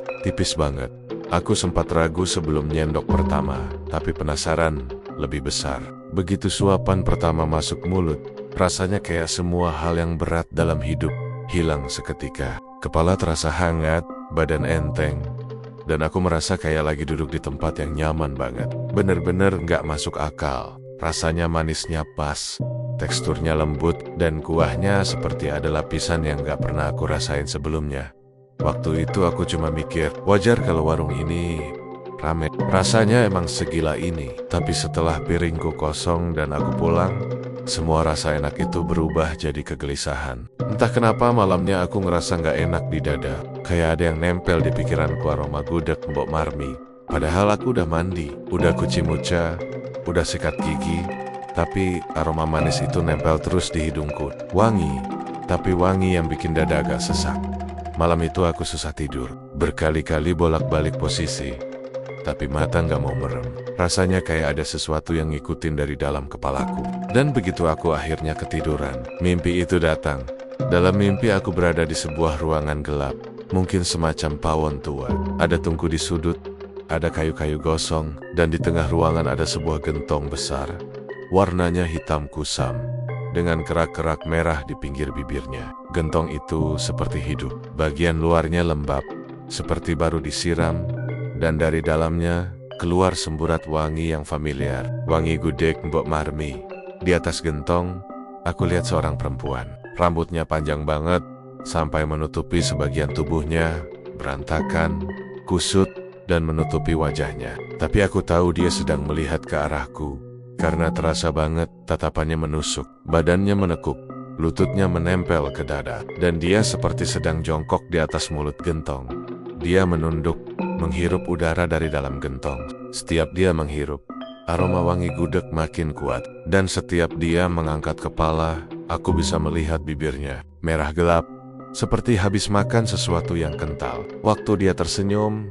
banget. Aku sempat ragu sebelum nyendok pertama, tapi penasaran lebih besar. Begitu suapan pertama masuk mulut, rasanya kayak semua hal yang berat dalam hidup hilang seketika. Kepala terasa hangat, badan enteng, dan aku merasa kayak lagi duduk di tempat yang nyaman banget. Bener-bener gak masuk akal. Rasanya manisnya pas, teksturnya lembut, dan kuahnya seperti ada lapisan yang gak pernah aku rasain sebelumnya. Waktu itu aku cuma mikir, wajar kalau warung ini rame. Rasanya emang segila ini. Tapi setelah piringku kosong dan aku pulang, semua rasa enak itu berubah jadi kegelisahan. Entah kenapa malamnya aku ngerasa gak enak di dada. Kayak ada yang nempel di pikiranku aroma gudeg Mbok Marmi. Padahal aku udah mandi, udah cuci muka, udah sikat gigi, tapi aroma manis itu nempel terus di hidungku. Wangi, tapi wangi yang bikin dada agak sesak. Malam itu aku susah tidur, berkali-kali bolak-balik posisi, tapi mata gak mau merem. Rasanya kayak ada sesuatu yang ngikutin dari dalam kepalaku. Dan begitu aku akhirnya ketiduran, mimpi itu datang. Dalam mimpi aku berada di sebuah ruangan gelap, mungkin semacam pawon tua. Ada tungku di sudut, ada kayu-kayu gosong, dan di tengah ruangan ada sebuah gentong besar. Warnanya hitam kusam, dengan kerak-kerak merah di pinggir bibirnya. Gentong itu seperti hidup. Bagian luarnya lembab, seperti baru disiram, dan dari dalamnya keluar semburat wangi yang familiar. Wangi gudeg Mbok Marmi. Di atas gentong, aku lihat seorang perempuan. Rambutnya panjang banget, sampai menutupi sebagian tubuhnya, berantakan, kusut, dan menutupi wajahnya. Tapi aku tahu dia sedang melihat ke arahku, karena terasa banget tatapannya menusuk, badannya menekuk, lututnya menempel ke dada, dan dia seperti sedang jongkok di atas mulut gentong. Dia menunduk, menghirup udara dari dalam gentong. Setiap dia menghirup, aroma wangi gudeg makin kuat, dan setiap dia mengangkat kepala, aku bisa melihat bibirnya, merah gelap, seperti habis makan sesuatu yang kental. Waktu dia tersenyum,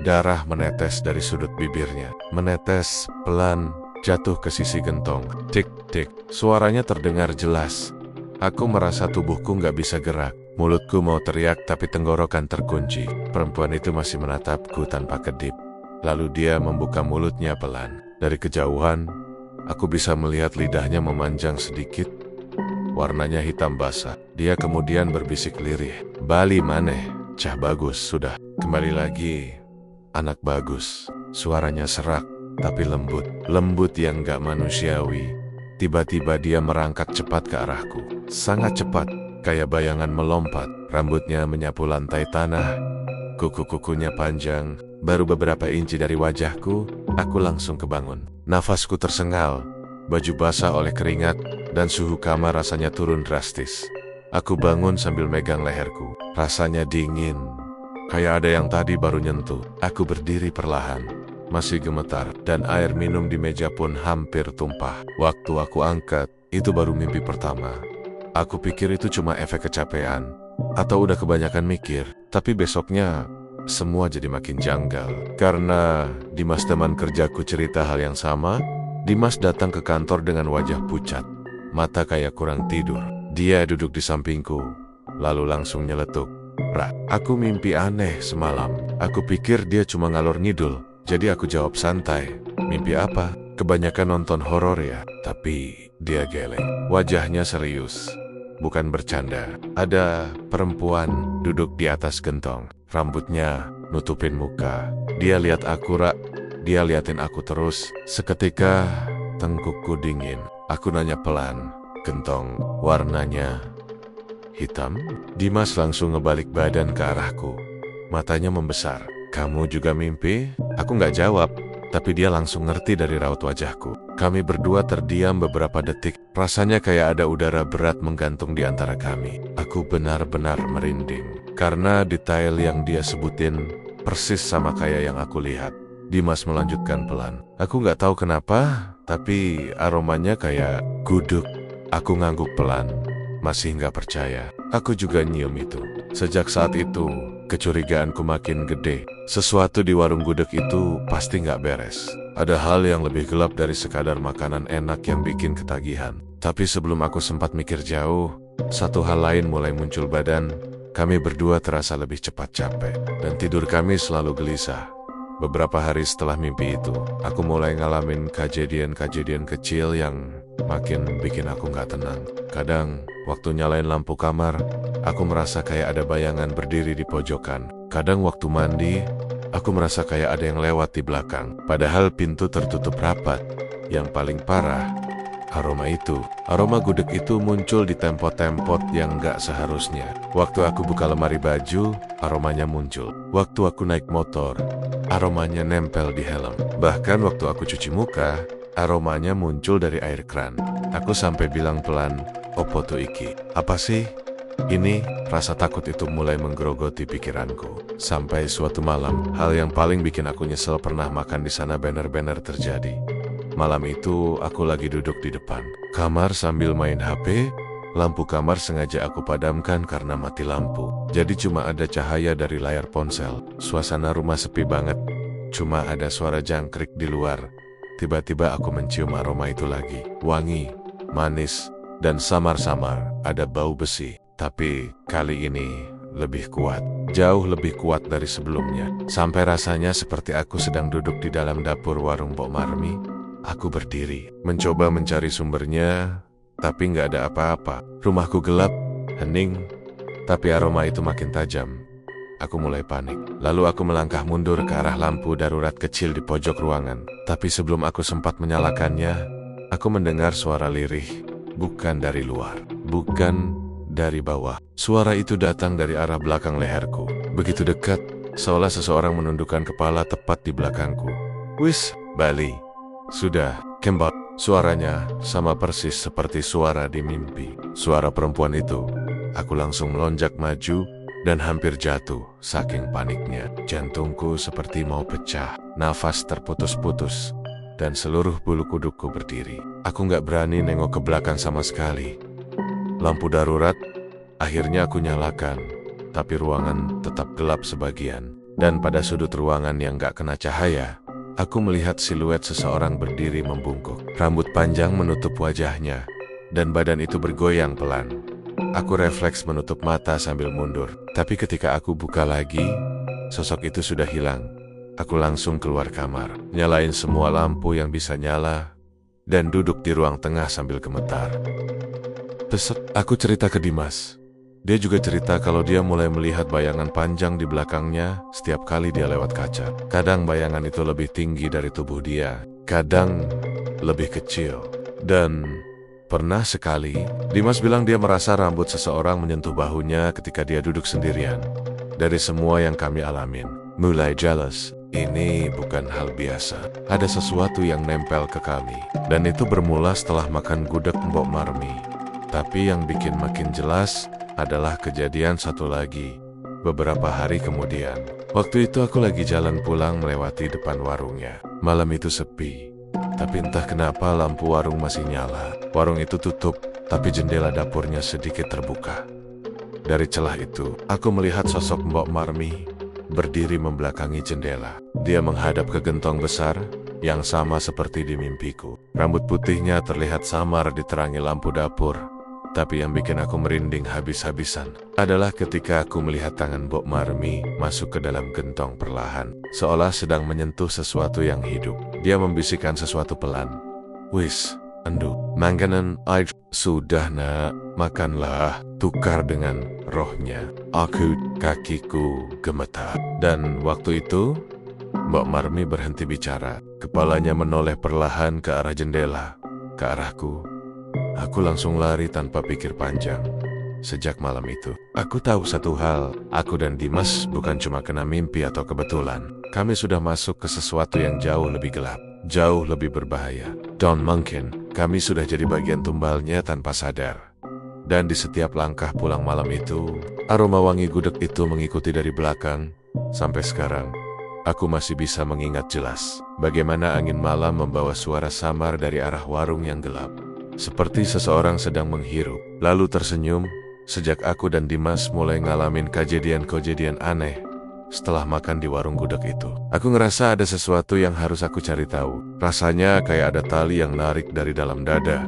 darah menetes dari sudut bibirnya, menetes pelan, jatuh ke sisi gentong. Tik-tik, suaranya terdengar jelas. Aku merasa tubuhku gak bisa gerak. Mulutku mau teriak tapi tenggorokan terkunci. Perempuan itu masih menatapku tanpa kedip. Lalu dia membuka mulutnya pelan. Dari kejauhan, aku bisa melihat lidahnya memanjang sedikit. Warnanya hitam basah. Dia kemudian berbisik lirih. Bali maneh, cah bagus, sudah. Kembali lagi, anak bagus. Suaranya serak, tapi lembut. Lembut yang gak manusiawi. Tiba-tiba dia merangkak cepat ke arahku. Sangat cepat, kayak bayangan melompat. Rambutnya menyapu lantai tanah. Kuku-kukunya panjang. Baru beberapa inci dari wajahku, aku langsung kebangun. Nafasku tersengal. Baju basah oleh keringat, dan suhu kamar rasanya turun drastis. Aku bangun sambil megang leherku. Rasanya dingin. Kayak ada yang tadi baru nyentuh. Aku berdiri perlahan. Masih gemetar, dan air minum di meja pun hampir tumpah. Waktu aku angkat, itu baru mimpi pertama. Aku pikir itu cuma efek kecapean, atau udah kebanyakan mikir. Tapi besoknya, semua jadi makin janggal. Karena Dimas teman kerjaku cerita hal yang sama. Dimas datang ke kantor dengan wajah pucat, mata kayak kurang tidur. Dia duduk di sampingku, lalu langsung nyeletuk. Ra, aku mimpi aneh semalam. Aku pikir dia cuma ngalor ngidul. Jadi aku jawab santai, mimpi apa? Kebanyakan nonton horor ya? Tapi dia geleng. Wajahnya serius, bukan bercanda. Ada perempuan duduk di atas gentong. Rambutnya nutupin muka. Dia lihat aku, dia liatin aku terus. Seketika, tengkukku dingin. Aku nanya pelan, "Gentong warnanya hitam?" Dimas langsung ngebalik badan ke arahku. Matanya membesar. "Kamu juga mimpi?" Aku nggak jawab, tapi dia langsung ngerti dari raut wajahku. Kami berdua terdiam beberapa detik. Rasanya kayak ada udara berat menggantung di antara kami. Aku benar-benar merinding, karena detail yang dia sebutin persis sama kayak yang aku lihat. Dimas melanjutkan pelan. "Aku nggak tahu kenapa, tapi aromanya kayak gudeg." Aku ngangguk pelan, masih nggak percaya. Aku juga nyium itu. Sejak saat itu, kecurigaanku makin gede. Sesuatu di warung gudeg itu pasti nggak beres. Ada hal yang lebih gelap dari sekadar makanan enak yang bikin ketagihan. Tapi sebelum aku sempat mikir jauh, satu hal lain mulai muncul badan. Kami berdua terasa lebih cepat capek, dan tidur kami selalu gelisah. Beberapa hari setelah mimpi itu, aku mulai ngalamin kejadian-kejadian kecil yang makin bikin aku nggak tenang. Kadang, waktu nyalain lampu kamar, aku merasa kayak ada bayangan berdiri di pojokan. Kadang waktu mandi, aku merasa kayak ada yang lewat di belakang. Padahal pintu tertutup rapat. Yang paling parah, aroma gudeg itu muncul di tempot-tempot yang nggak seharusnya. Waktu aku buka lemari baju, aromanya muncul. Waktu aku naik motor, aromanya nempel di helm. Bahkan waktu aku cuci muka, aromanya muncul dari air kran. Aku sampai bilang pelan, "Opo tuh iki? Apa sih ini?" Rasa takut itu mulai menggerogoti pikiranku. Sampai suatu malam, hal yang paling bikin aku nyesel pernah makan di sana benar-benar terjadi. Malam itu, aku lagi duduk di depan kamar sambil main HP. Lampu kamar sengaja aku padamkan karena mati lampu. Jadi cuma ada cahaya dari layar ponsel. Suasana rumah sepi banget. Cuma ada suara jangkrik di luar. Tiba-tiba aku mencium aroma itu lagi. Wangi, manis, dan samar-samar ada bau besi. Tapi kali ini lebih kuat. Jauh lebih kuat dari sebelumnya. Sampai rasanya seperti aku sedang duduk di dalam dapur warung Mbok Marmi. Aku berdiri, mencoba mencari sumbernya, tapi nggak ada apa-apa. Rumahku gelap, hening, tapi aroma itu makin tajam. Aku mulai panik. Lalu aku melangkah mundur ke arah lampu darurat kecil di pojok ruangan. Tapi sebelum aku sempat menyalakannya, aku mendengar suara lirih. Bukan dari luar, bukan dari bawah. Suara itu datang dari arah belakang leherku. Begitu dekat, seolah seseorang menundukkan kepala tepat di belakangku. "Wis, Bali. Sudah, kembali." Suaranya sama persis seperti suara di mimpi. Suara perempuan itu. Aku langsung melonjak maju dan hampir jatuh saking paniknya. Jantungku seperti mau pecah, nafas terputus-putus, dan seluruh bulu kudukku berdiri. Aku nggak berani nengok ke belakang sama sekali. Lampu darurat akhirnya aku nyalakan, tapi ruangan tetap gelap sebagian. Dan pada sudut ruangan yang nggak kena cahaya, aku melihat siluet seseorang berdiri membungkuk. Rambut panjang menutup wajahnya, dan badan itu bergoyang pelan. Aku refleks menutup mata sambil mundur. Tapi ketika aku buka lagi, sosok itu sudah hilang. Aku langsung keluar kamar, nyalain semua lampu yang bisa nyala, dan duduk di ruang tengah sambil gemetar. Aku cerita ke Dimas. Dia juga cerita kalau dia mulai melihat bayangan panjang di belakangnya setiap kali dia lewat kaca. Kadang bayangan itu lebih tinggi dari tubuh dia, kadang lebih kecil. Dan pernah sekali, Dimas bilang dia merasa rambut seseorang menyentuh bahunya ketika dia duduk sendirian. Dari semua yang kami alamin, mulai jealous. Ini bukan hal biasa. Ada sesuatu yang nempel ke kami. Dan itu bermula setelah makan gudeg Mbok Marmi. Tapi yang bikin makin jelas adalah kejadian satu lagi, beberapa hari kemudian. Waktu itu aku lagi jalan pulang melewati depan warungnya. Malam itu sepi, tapi entah kenapa lampu warung masih nyala. Warung itu tutup, tapi jendela dapurnya sedikit terbuka. Dari celah itu, aku melihat sosok Mbok Marmi berdiri membelakangi jendela. Dia menghadap ke gentong besar yang sama seperti di mimpiku. Rambut putihnya terlihat samar diterangi lampu dapur. Tapi yang bikin aku merinding habis-habisan adalah ketika aku melihat tangan Mbok Marmi masuk ke dalam gentong perlahan, seolah sedang menyentuh sesuatu yang hidup. Dia membisikkan sesuatu pelan. "Wis, Andu, makanan air. Sudah nak, makanlah. Tukar dengan rohnya. Kakiku gemetar. Dan waktu itu, Mbok Marmi berhenti bicara. Kepalanya menoleh perlahan ke arah jendela, ke arahku. Aku langsung lari tanpa pikir panjang. Sejak malam itu, aku tahu satu hal. Aku dan Dimas bukan cuma kena mimpi atau kebetulan. Kami sudah masuk ke sesuatu yang jauh lebih gelap, jauh lebih berbahaya. Dan mungkin, kami sudah jadi bagian tumbalnya tanpa sadar. Dan di setiap langkah pulang malam itu, aroma wangi gudeg itu mengikuti dari belakang. Sampai sekarang, aku masih bisa mengingat jelas bagaimana angin malam membawa suara samar dari arah warung yang gelap. Seperti seseorang sedang menghirup, lalu tersenyum. Sejak aku dan Dimas mulai ngalamin kejadian-kejadian aneh setelah makan di warung gudeg itu, aku ngerasa ada sesuatu yang harus aku cari tahu. Rasanya kayak ada tali yang narik dari dalam dada,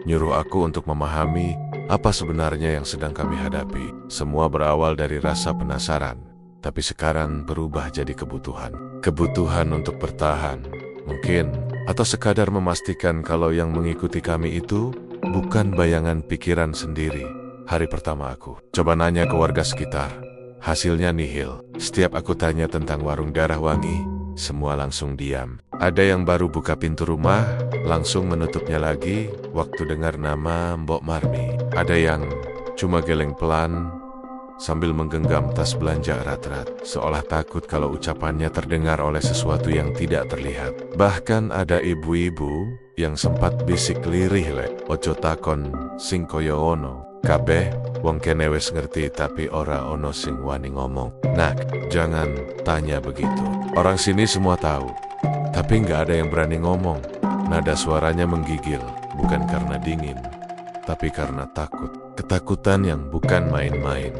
nyuruh aku untuk memahami apa sebenarnya yang sedang kami hadapi. Semua berawal dari rasa penasaran, tapi sekarang berubah jadi kebutuhan. Kebutuhan untuk bertahan, mungkin, atau sekadar memastikan kalau yang mengikuti kami itu bukan bayangan pikiran sendiri. Hari pertama aku coba nanya ke warga sekitar. Hasilnya nihil. Setiap aku tanya tentang warung darah wangi, semua langsung diam. Ada yang baru buka pintu rumah, langsung menutupnya lagi waktu dengar nama Mbok Marmi. Ada yang cuma geleng pelan sambil menggenggam tas belanja erat-erat, seolah takut kalau ucapannya terdengar oleh sesuatu yang tidak terlihat. Bahkan ada ibu-ibu yang sempat bisik lirih, "Ojo takon sing koyo ono. Kabeh wong kene wis ngerti tapi ora ono sing wani ngomong." Nak, jangan tanya begitu. Orang sini semua tahu, tapi nggak ada yang berani ngomong. Nada suaranya menggigil, bukan karena dingin, tapi karena takut. Ketakutan yang bukan main-main.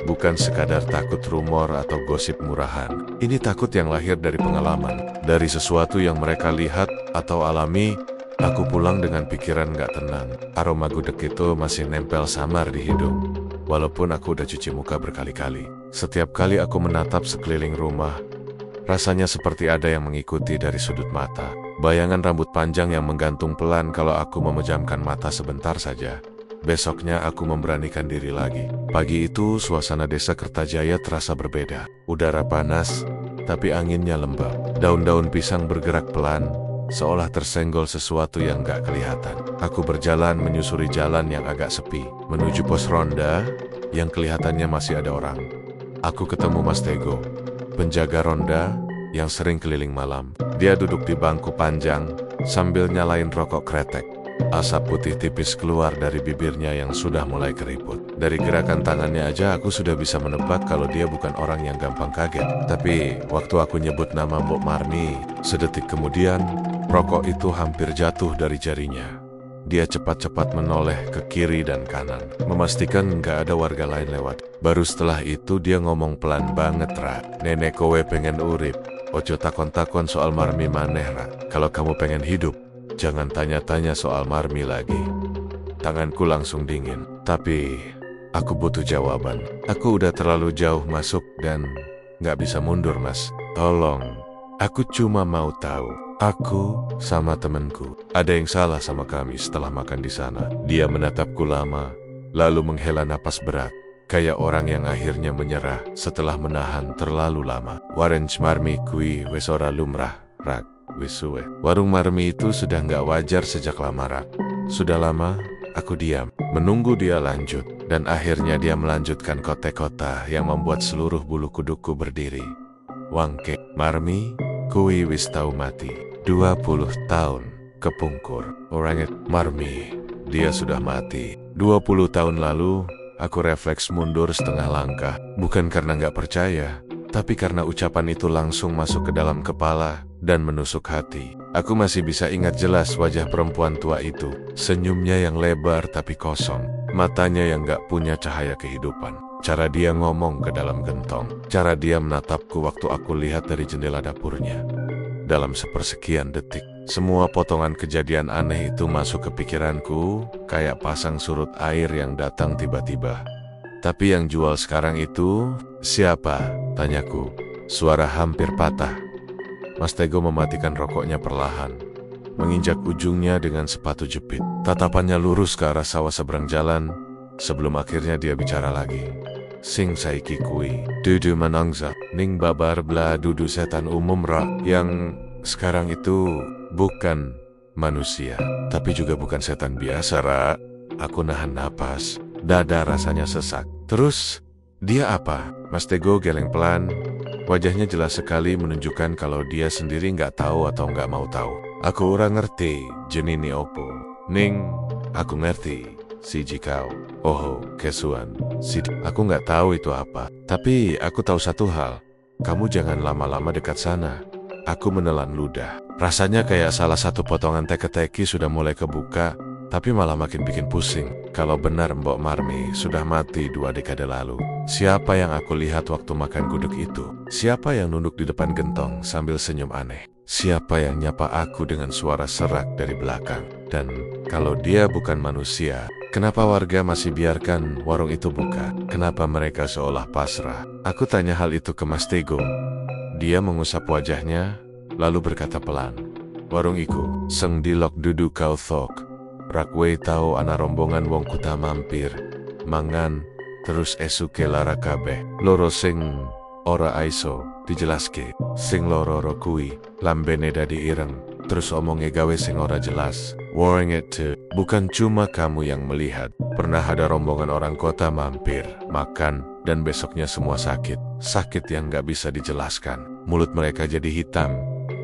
Bukan sekadar takut rumor atau gosip murahan. Ini takut yang lahir dari pengalaman, dari sesuatu yang mereka lihat atau alami. Aku pulang dengan pikiran gak tenang. Aroma gudeg itu masih nempel samar di hidung, walaupun aku udah cuci muka berkali-kali. Setiap kali aku menatap sekeliling rumah, rasanya seperti ada yang mengikuti dari sudut mata. Bayangan rambut panjang yang menggantung pelan kalau aku memejamkan mata sebentar saja. Besoknya aku memberanikan diri lagi. Pagi itu suasana desa Kertajaya terasa berbeda. Udara panas, tapi anginnya lembab. Daun-daun pisang bergerak pelan, seolah tersenggol sesuatu yang gak kelihatan. Aku berjalan menyusuri jalan yang agak sepi, menuju pos ronda yang kelihatannya masih ada orang. Aku ketemu Mas Tego, penjaga ronda yang sering keliling malam. Dia duduk di bangku panjang sambil nyalain rokok kretek. Asap putih tipis keluar dari bibirnya yang sudah mulai keriput. Dari gerakan tangannya aja aku sudah bisa menebak kalau dia bukan orang yang gampang kaget. Tapi waktu aku nyebut nama Mbok Marmi, sedetik kemudian rokok itu hampir jatuh dari jarinya. Dia cepat-cepat menoleh ke kiri dan kanan, memastikan nggak ada warga lain lewat. Baru setelah itu dia ngomong pelan banget, "Ra, nenek kowe pengen urip. Ojo takon-takon soal Marmi maneh, Ra. Kalau kamu pengen hidup, jangan tanya-tanya soal Marmi lagi." Tanganku langsung dingin, tapi aku butuh jawaban. Aku udah terlalu jauh masuk dan nggak bisa mundur, Mas. Tolong, aku cuma mau tahu. Aku sama temanku, ada yang salah sama kami setelah makan di sana. Dia menatapku lama, lalu menghela napas berat, kayak orang yang akhirnya menyerah setelah menahan terlalu lama. "Warung Marmi kui wis ora lumrah, Rak. Wis suwe. Warung Marmi itu sudah nggak wajar sejak lama, Rak." Sudah lama, aku diam, menunggu dia lanjut, dan akhirnya dia melanjutkan kote-kota yang membuat seluruh bulu kuduku berdiri. "Wangke, Marmi, kui wis tau mati. 20 tahun kepungkur. Orangnya Marmi, dia sudah mati. 20 tahun lalu, aku refleks mundur setengah langkah. Bukan karena nggak percaya, tapi karena ucapan itu langsung masuk ke dalam kepala dan menusuk hati. Aku masih bisa ingat jelas wajah perempuan tua itu. Senyumnya yang lebar tapi kosong. Matanya yang gak punya cahaya kehidupan. Cara dia ngomong ke dalam gentong. Cara dia menatapku waktu aku lihat dari jendela dapurnya. Dalam sepersekian detik, semua potongan kejadian aneh itu masuk ke pikiranku, kayak pasang surut air yang datang tiba-tiba. "Tapi yang jual sekarang itu siapa?" tanyaku. Suara hampir patah. Mas Tego mematikan rokoknya perlahan. menginjak ujungnya dengan sepatu jepit. Tatapannya lurus ke arah sawah seberang jalan, sebelum akhirnya dia bicara lagi. Sing saiki kui, dudu manangza, ning babar bla dudu setan umum ra, yang sekarang itu bukan manusia, tapi juga bukan setan biasa ra. Aku nahan napas, dada rasanya sesak. Terus, dia apa? Mas Tego geleng pelan, wajahnya jelas sekali menunjukkan kalau dia sendiri nggak tahu atau nggak mau tahu. Aku ora ngerti, jenini opo. Ning, aku ngerti, si jikau. Oh, kesuan. Aku nggak tahu itu apa. Tapi aku tahu satu hal. Kamu jangan lama-lama dekat sana. Aku menelan ludah. Rasanya kayak salah satu potongan teka-teki sudah mulai kebuka, tapi malah makin bikin pusing. Kalau benar Mbok Marmi sudah mati 2 dekade lalu. Siapa yang aku lihat waktu makan gudeg itu? Siapa yang nunduk di depan gentong sambil senyum aneh? Siapa yang nyapa aku dengan suara serak dari belakang? Dan kalau dia bukan manusia, kenapa warga masih biarkan warung itu buka? Kenapa mereka seolah pasrah? Aku tanya hal itu ke Mas Tego. Dia mengusap wajahnya, lalu berkata pelan. Warung iku, seng dilok dudu kau thok. Rakwe tau ana rombongan wong kuta mampir. Mangan, terus esuke lara kabeh. Loro sing ora aiso, dijelaske. Sing loro kui, lambene dadi ireng. Terus omonge gawe sing ora jelas. Warning it to, bukan cuma kamu yang melihat. Pernah ada rombongan orang kota mampir, makan, dan besoknya semua sakit. Sakit yang gak bisa dijelaskan. Mulut mereka jadi hitam,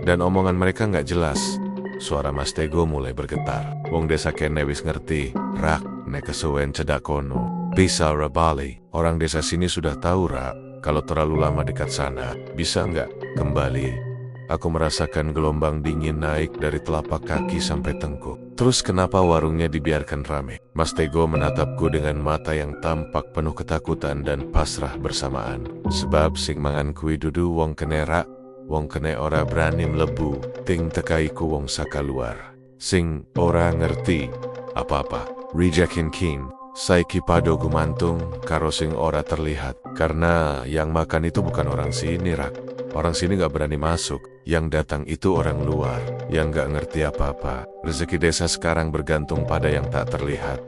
dan omongan mereka gak jelas. Suara Mas Tego mulai bergetar. Wong desa kene wis ngerti, rak, nek kesuwen cedak kono. Bisa ra bali. Orang desa sini sudah tahu rak, kalau terlalu lama dekat sana, bisa nggak kembali? Aku merasakan gelombang dingin naik dari telapak kaki sampai tengkuk. Terus kenapa warungnya dibiarkan rame? Mas Tego menatapku dengan mata yang tampak penuh ketakutan dan pasrah bersamaan. Sebab sing mangan kui dudu wong kene rak, wong kene ora berani mlebu, ting tekaiku wong saka luar. Sing ora ngerti apa-apa. Rejekin kin, saiki pado gumantung karo sing ora terlihat. Karena yang makan itu bukan orang sini rak. Orang sini gak berani masuk. Yang datang itu orang luar, yang gak ngerti apa-apa. Rezeki desa sekarang bergantung pada yang tak terlihat.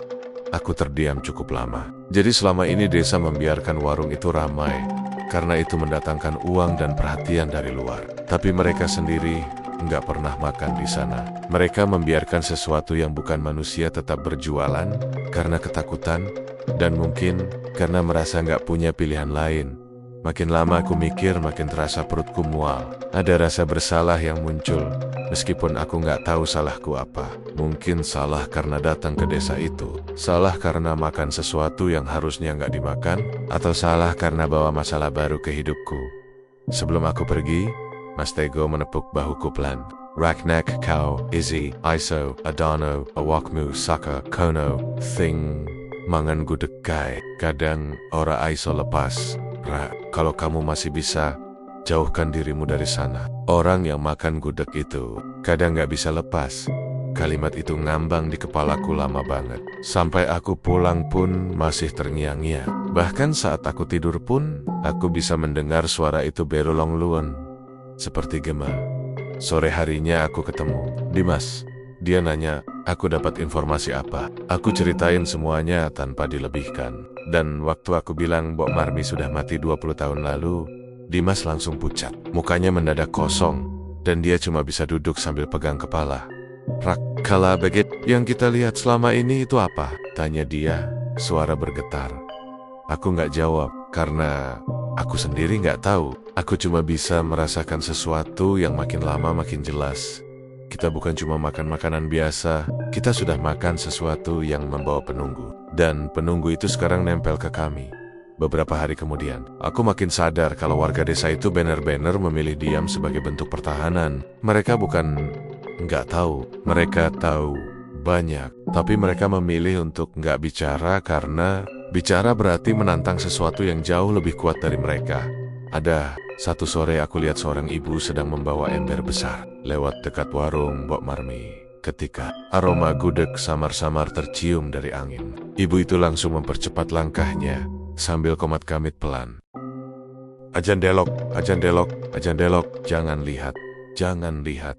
Aku terdiam cukup lama. Jadi selama ini desa membiarkan warung itu ramai, karena itu mendatangkan uang dan perhatian dari luar. Tapi mereka sendiri nggak pernah makan di sana. Mereka membiarkan sesuatu yang bukan manusia tetap berjualan karena ketakutan dan mungkin karena merasa nggak punya pilihan lain. Makin lama aku mikir, makin terasa perutku mual. Ada rasa bersalah yang muncul, meskipun aku nggak tahu salahku apa. Mungkin salah karena datang ke desa itu, salah karena makan sesuatu yang harusnya nggak dimakan, atau salah karena bawa masalah baru ke hidupku. Sebelum aku pergi, Mas Tego menepuk bahuku pelan. Raknak kau, Izzy, Iso, Adano, Awakmu, Saka, Kono, Thing, mangan gudeg kai. Kadang ora Iso lepas. Ra, kalau kamu masih bisa, jauhkan dirimu dari sana. Orang yang makan gudeg itu kadang gak bisa lepas. Kalimat itu ngambang di kepalaku lama banget. Sampai aku pulang pun masih terngiang-ngiang. Bahkan saat aku tidur pun, aku bisa mendengar suara itu berulong luon, seperti gema. Sore harinya aku ketemu Dimas. Dia nanya, aku dapat informasi apa? Aku ceritain semuanya tanpa dilebihkan. Dan waktu aku bilang Mbok Marmi sudah mati 20 tahun lalu, Dimas langsung pucat. Mukanya mendadak kosong, dan dia cuma bisa duduk sambil pegang kepala. Rak, kala begitu, yang kita lihat selama ini itu apa? Tanya dia, suara bergetar. Aku nggak jawab, karena aku sendiri nggak tahu. Aku cuma bisa merasakan sesuatu yang makin lama makin jelas. Kita bukan cuma makan makanan biasa, kita sudah makan sesuatu yang membawa penunggu. Dan penunggu itu sekarang nempel ke kami. Beberapa hari kemudian, aku makin sadar kalau warga desa itu benar-benar memilih diam sebagai bentuk pertahanan. Mereka bukan nggak tahu, mereka tahu banyak. Tapi mereka memilih untuk nggak bicara karena bicara berarti menantang sesuatu yang jauh lebih kuat dari mereka. Ada satu sore aku lihat seorang ibu sedang membawa ember besar lewat dekat warung Mbok Marmi. Ketika aroma gudeg samar-samar tercium dari angin, ibu itu langsung mempercepat langkahnya sambil komat kamit pelan. Ajan delok, ajan delok, ajan delok, jangan lihat, jangan lihat.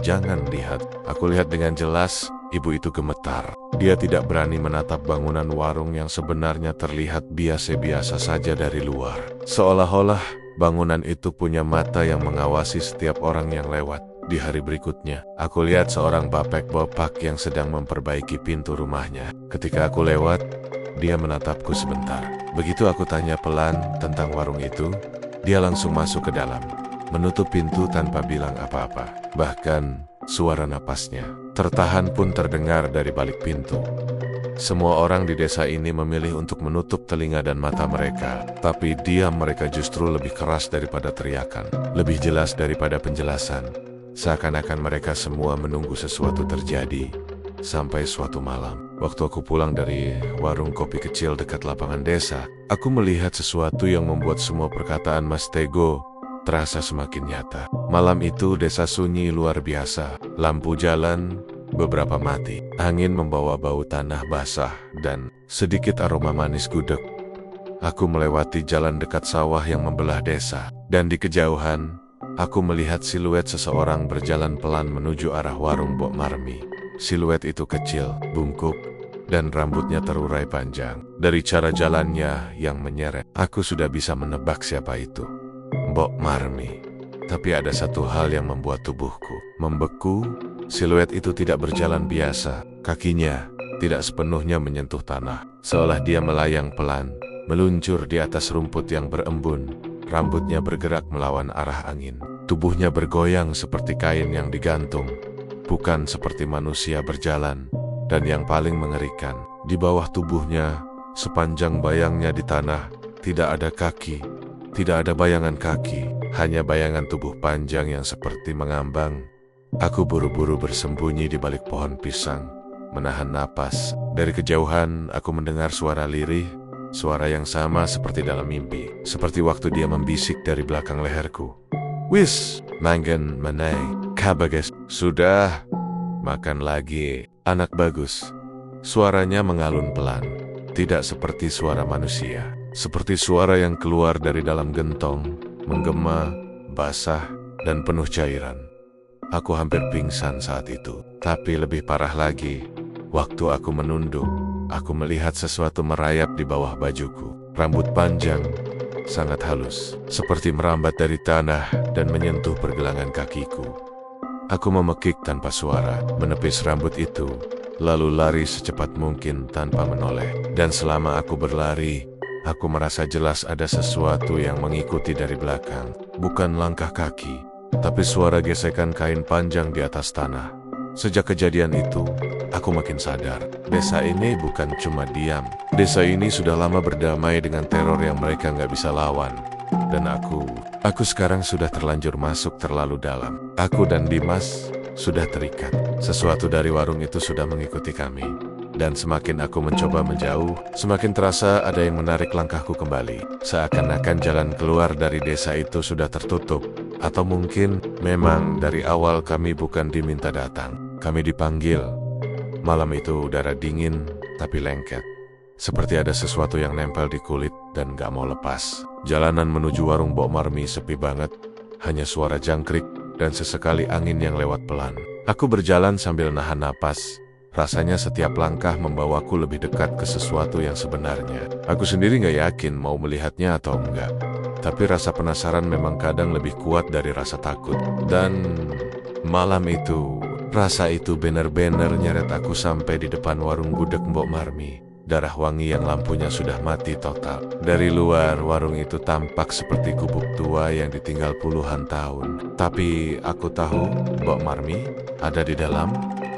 Jangan lihat. Aku lihat dengan jelas, ibu itu gemetar. Dia tidak berani menatap bangunan warung yang sebenarnya terlihat biasa-biasa saja dari luar. Seolah-olah bangunan itu punya mata yang mengawasi setiap orang yang lewat. Di hari berikutnya, aku lihat seorang bapak yang sedang memperbaiki pintu rumahnya. Ketika aku lewat, dia menatapku sebentar. Begitu aku tanya pelan tentang warung itu, dia langsung masuk ke dalam, menutup pintu tanpa bilang apa-apa. Bahkan suara napasnya tertahan pun terdengar dari balik pintu. Semua orang di desa ini memilih untuk menutup telinga dan mata mereka, tapi diam mereka justru lebih keras daripada teriakan, lebih jelas daripada penjelasan. Seakan-akan mereka semua menunggu sesuatu terjadi. Sampai suatu malam, waktu aku pulang dari warung kopi kecil dekat lapangan desa, aku melihat sesuatu yang membuat semua perkataan Mas Tego terasa semakin nyata. Malam itu desa sunyi luar biasa. Lampu jalan beberapa mati. Angin membawa bau tanah basah dan sedikit aroma manis gudeg. Aku melewati jalan dekat sawah yang membelah desa, dan di kejauhan aku melihat siluet seseorang berjalan pelan menuju arah warung Mbok Marmi. Siluet itu kecil, bungkuk, dan rambutnya terurai panjang. Dari cara jalannya yang menyeret, aku sudah bisa menebak siapa itu. Mbok Marmi. Tapi ada satu hal yang membuat tubuhku membeku. Siluet itu tidak berjalan biasa. Kakinya tidak sepenuhnya menyentuh tanah. Seolah dia melayang pelan, meluncur di atas rumput yang berembun. Rambutnya bergerak melawan arah angin. Tubuhnya bergoyang seperti kain yang digantung, bukan seperti manusia berjalan. Dan yang paling mengerikan, di bawah tubuhnya, sepanjang bayangnya di tanah, tidak ada kaki, tidak ada bayangan kaki, hanya bayangan tubuh panjang yang seperti mengambang. Aku buru-buru bersembunyi di balik pohon pisang, menahan napas. Dari kejauhan, aku mendengar suara lirih, suara yang sama seperti dalam mimpi, seperti waktu dia membisik dari belakang leherku. Wis, mangan menai, kabagas. Sudah, makan lagi, anak bagus. Suaranya mengalun pelan, tidak seperti suara manusia, seperti suara yang keluar dari dalam gentong, menggema, basah, dan penuh cairan. Aku hampir pingsan saat itu, tapi lebih parah lagi, waktu aku menunduk, aku melihat sesuatu merayap di bawah bajuku. Rambut panjang, sangat halus, seperti merambat dari tanah dan menyentuh pergelangan kakiku. Aku memekik tanpa suara, menepis rambut itu, lalu lari secepat mungkin tanpa menoleh. Dan selama aku berlari, aku merasa jelas ada sesuatu yang mengikuti dari belakang. Bukan langkah kaki, tapi suara gesekan kain panjang di atas tanah. Sejak kejadian itu, aku makin sadar, desa ini bukan cuma diam. Desa ini sudah lama berdamai dengan teror yang mereka nggak bisa lawan. Dan aku sekarang sudah terlanjur masuk terlalu dalam. Aku dan Dimas sudah terikat. Sesuatu dari warung itu sudah mengikuti kami. Dan semakin aku mencoba menjauh, semakin terasa ada yang menarik langkahku kembali. Seakan-akan jalan keluar dari desa itu sudah tertutup. Atau mungkin memang dari awal kami bukan diminta datang. Kami dipanggil. Malam itu udara dingin tapi lengket. Seperti ada sesuatu yang nempel di kulit dan gak mau lepas. Jalanan menuju warung Mbok Marmi sepi banget. Hanya suara jangkrik dan sesekali angin yang lewat pelan. Aku berjalan sambil nahan napas. Rasanya setiap langkah membawaku lebih dekat ke sesuatu yang sebenarnya. Aku sendiri gak yakin mau melihatnya atau enggak. Tapi rasa penasaran memang kadang lebih kuat dari rasa takut. Dan malam itu, rasa itu benar-benar nyeret aku sampai di depan warung gudeg Mbok Marmi. Darah wangi yang lampunya sudah mati total. Dari luar, warung itu tampak seperti gubuk tua yang ditinggal puluhan tahun. Tapi aku tahu Mbok Marmi ada di dalam.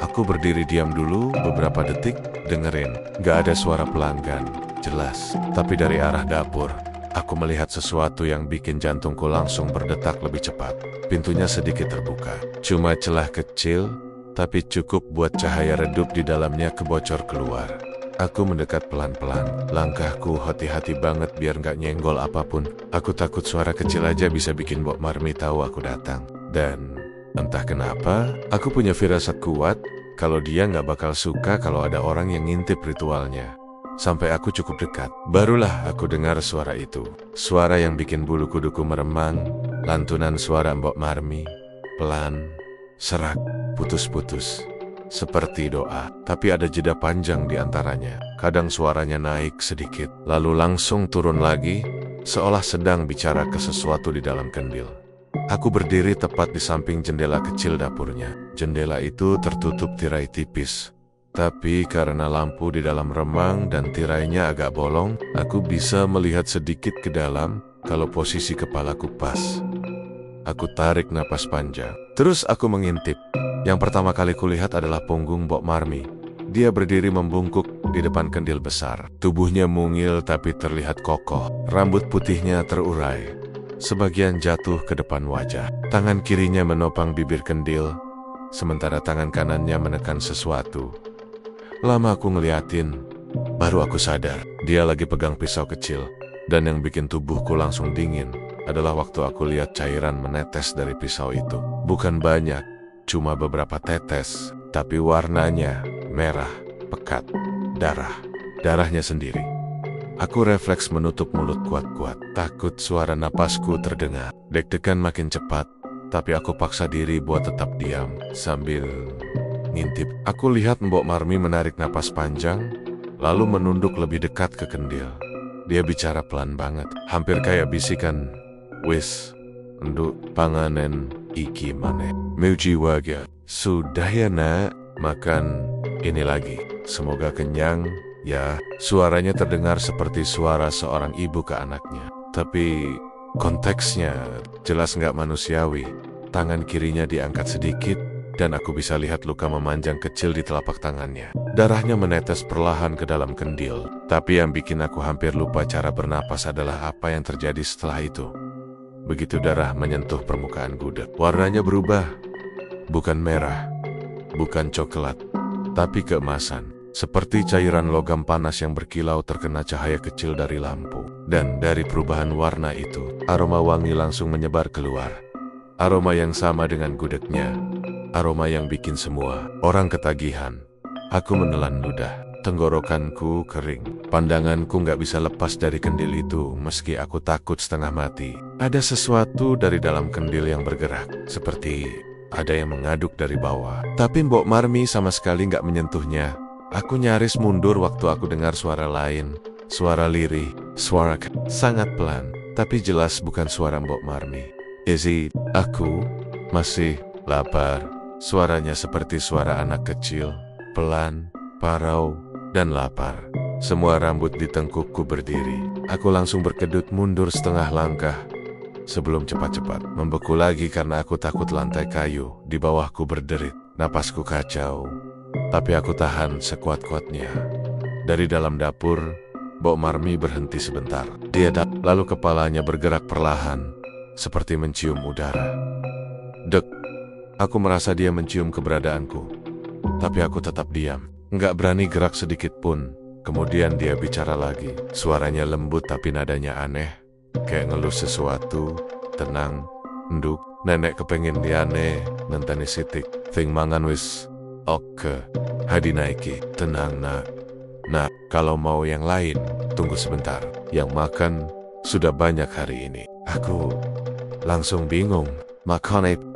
Aku berdiri diam dulu beberapa detik, dengerin. Gak ada suara pelanggan, jelas. Tapi dari arah dapur, aku melihat sesuatu yang bikin jantungku langsung berdetak lebih cepat. Pintunya sedikit terbuka. Cuma celah kecil, tapi cukup buat cahaya redup di dalamnya kebocor keluar. Aku mendekat pelan-pelan. Langkahku hati-hati banget biar gak nyenggol apapun. Aku takut suara kecil aja bisa bikin Mbok Marmi tahu aku datang. Dan entah kenapa, aku punya firasat kuat kalau dia gak bakal suka kalau ada orang yang ngintip ritualnya. Sampai aku cukup dekat, barulah aku dengar suara itu. Suara yang bikin bulu kuduku meremang, lantunan suara Mbok Marmi, pelan, serak, putus-putus. Seperti doa, tapi ada jeda panjang di antaranya. Kadang suaranya naik sedikit, lalu langsung turun lagi, seolah sedang bicara ke sesuatu di dalam kendil. Aku berdiri tepat di samping jendela kecil dapurnya. Jendela itu tertutup tirai tipis, tapi karena lampu di dalam remang dan tirainya agak bolong, aku bisa melihat sedikit ke dalam kalau posisi kepalaku pas. Aku tarik napas panjang, terus aku mengintip. Yang pertama kali kulihat adalah punggung Mbok Marmi. Dia berdiri membungkuk di depan kendil besar. Tubuhnya mungil tapi terlihat kokoh. Rambut putihnya terurai, sebagian jatuh ke depan wajah. Tangan kirinya menopang bibir kendil, sementara tangan kanannya menekan sesuatu. Lama aku ngeliatin, baru aku sadar dia lagi pegang pisau kecil. Dan yang bikin tubuhku langsung dingin adalah waktu aku lihat cairan menetes dari pisau itu. Bukan banyak, cuma beberapa tetes, tapi warnanya merah, pekat, darahnya sendiri. Aku refleks menutup mulut kuat-kuat, takut suara napasku terdengar. Deg-degan makin cepat, tapi aku paksa diri buat tetap diam sambil ngintip. Aku lihat Mbok Marmi menarik napas panjang, lalu menunduk lebih dekat ke kendil. Dia bicara pelan banget, hampir kayak bisikan, "Wis, nduk panganen iki maneh. Muji waga. Sudah ya nak, makan ini lagi. Semoga kenyang ya." Suaranya terdengar seperti suara seorang ibu ke anaknya, tapi konteksnya jelas nggak manusiawi. Tangan kirinya diangkat sedikit, dan aku bisa lihat luka memanjang kecil di telapak tangannya. Darahnya menetes perlahan ke dalam kendil, tapi yang bikin aku hampir lupa cara bernapas adalah apa yang terjadi setelah itu. Begitu darah menyentuh permukaan gudeg, warnanya berubah. Bukan merah, bukan coklat, tapi keemasan. Seperti cairan logam panas yang berkilau terkena cahaya kecil dari lampu. Dan dari perubahan warna itu, aroma wangi langsung menyebar keluar. Aroma yang sama dengan gudegnya. Aroma yang bikin semua orang ketagihan. Aku menelan ludah. Tenggorokanku kering. Pandanganku gak bisa lepas dari kendil itu meski aku takut setengah mati. Ada sesuatu dari dalam kendil yang bergerak. Seperti ada yang mengaduk dari bawah. Tapi Mbok Marmi sama sekali gak menyentuhnya. Aku nyaris mundur waktu aku dengar suara lain. Suara lirih. Suara sangat pelan. Tapi jelas bukan suara Mbok Marmi. Izzy, aku masih lapar. Suaranya seperti suara anak kecil, pelan, parau, dan lapar. Semua rambut di tengkukku berdiri. Aku langsung berkedut mundur setengah langkah sebelum cepat-cepat membeku lagi karena aku takut lantai kayu di bawahku berderit. Napasku kacau, tapi aku tahan sekuat-kuatnya. Dari dalam dapur, Mbok Marmi berhenti sebentar. Dia lalu kepalanya bergerak perlahan, seperti mencium udara. Dek. Aku merasa dia mencium keberadaanku, tapi aku tetap diam. Nggak berani gerak sedikit pun. Kemudian dia bicara lagi. Suaranya lembut tapi nadanya aneh. Kayak ngeluh sesuatu. Tenang, nduk. Nenek kepengen diane, ngenteni sitik. Thing mangan wis. Oke. Hadi naiki. Tenang nak. Nak, kalau mau yang lain, tunggu sebentar. Yang makan sudah banyak hari ini. Aku langsung bingung.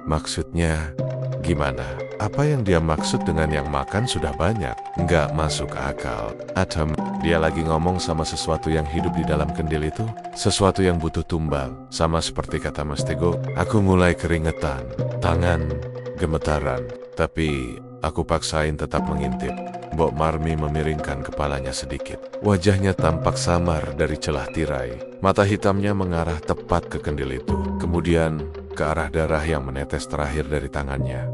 Maksudnya gimana? Apa yang dia maksud dengan yang makan sudah banyak? Nggak masuk akal. Atau dia lagi ngomong sama sesuatu yang hidup di dalam kendil itu? Sesuatu yang butuh tumbal. Sama seperti kata Mas Tego, aku mulai keringetan. Tangan gemetaran. Tapi aku paksain tetap mengintip. Mbok Marmi memiringkan kepalanya sedikit. Wajahnya tampak samar dari celah tirai. Mata hitamnya mengarah tepat ke kendil itu. Kemudian ke arah darah yang menetes terakhir dari tangannya.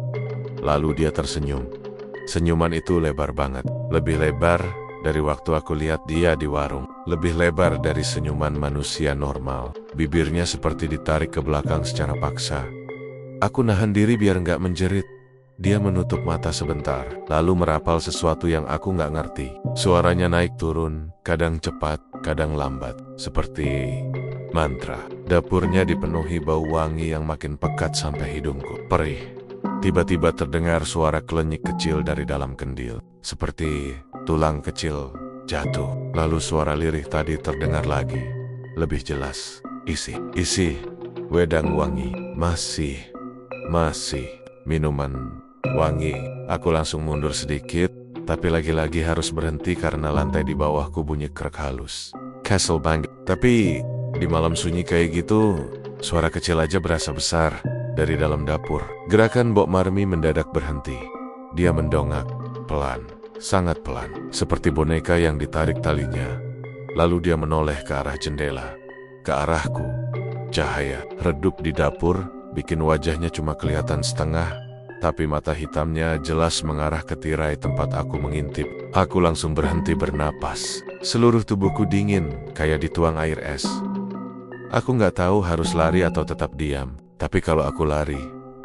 Lalu dia tersenyum. Senyuman itu lebar banget. Lebih lebar dari waktu aku lihat dia di warung. Lebih lebar dari senyuman manusia normal. Bibirnya seperti ditarik ke belakang secara paksa. Aku nahan diri biar nggak menjerit. Dia menutup mata sebentar, lalu merapal sesuatu yang aku nggak ngerti. Suaranya naik turun, kadang cepat, kadang lambat. Seperti mantra. Dapurnya dipenuhi bau wangi yang makin pekat sampai hidungku. Perih. Tiba-tiba terdengar suara klenyik kecil dari dalam kendil. Seperti tulang kecil jatuh. Lalu suara lirih tadi terdengar lagi. Lebih jelas. Isi. Wedang wangi. Masih. minuman wangi. Aku langsung mundur sedikit, tapi lagi-lagi harus berhenti karena lantai di bawahku bunyi krek halus. Castle Bang. Tapi di malam sunyi kayak gitu, suara kecil aja berasa besar dari dalam dapur. Gerakan Mbok Marmi mendadak berhenti. Dia mendongak, pelan, sangat pelan, seperti boneka yang ditarik talinya. Lalu dia menoleh ke arah jendela, ke arahku. Cahaya redup di dapur, bikin wajahnya cuma kelihatan setengah, tapi mata hitamnya jelas mengarah ke tirai tempat aku mengintip. Aku langsung berhenti bernapas. Seluruh tubuhku dingin, kayak dituang air es. Aku nggak tahu harus lari atau tetap diam, tapi kalau aku lari,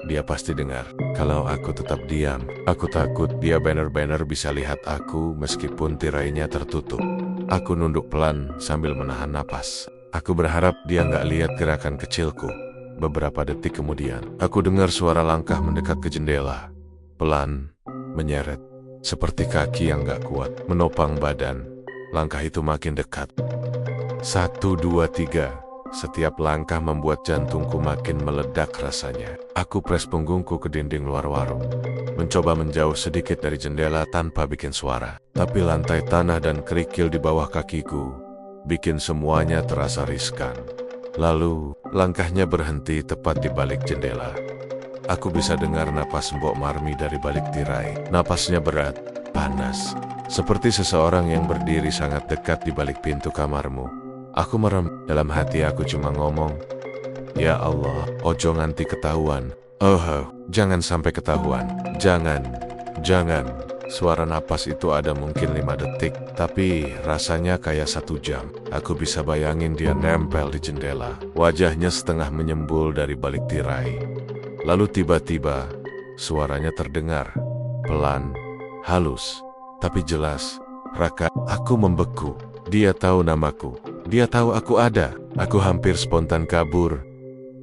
dia pasti dengar. Kalau aku tetap diam, aku takut dia benar-benar bisa lihat aku meskipun tirainya tertutup. Aku nunduk pelan sambil menahan napas. Aku berharap dia nggak lihat gerakan kecilku. Beberapa detik kemudian, aku dengar suara langkah mendekat ke jendela. Pelan, menyeret, seperti kaki yang nggak kuat menopang badan. Langkah itu makin dekat. 1, 2, 3. Setiap langkah membuat jantungku makin meledak rasanya. Aku pres punggungku ke dinding luar warung, mencoba menjauh sedikit dari jendela tanpa bikin suara. Tapi lantai tanah dan kerikil di bawah kakiku bikin semuanya terasa riskan. Lalu, langkahnya berhenti tepat di balik jendela. Aku bisa dengar napas Mbok Marmi dari balik tirai. Napasnya berat, panas, seperti seseorang yang berdiri sangat dekat di balik pintu kamarmu. Aku merem, dalam hati aku cuma ngomong, "Ya Allah, ojo nganti ketahuan. Oh, jangan sampai ketahuan. Jangan, jangan." Suara napas itu ada mungkin 5 detik, tapi rasanya kayak 1 jam. Aku bisa bayangin dia nempel di jendela, wajahnya setengah menyembul dari balik tirai. Lalu tiba-tiba, suaranya terdengar, pelan, halus, tapi jelas. "Raka." Aku membeku. Dia tahu namaku. Dia tahu aku ada. Aku hampir spontan kabur,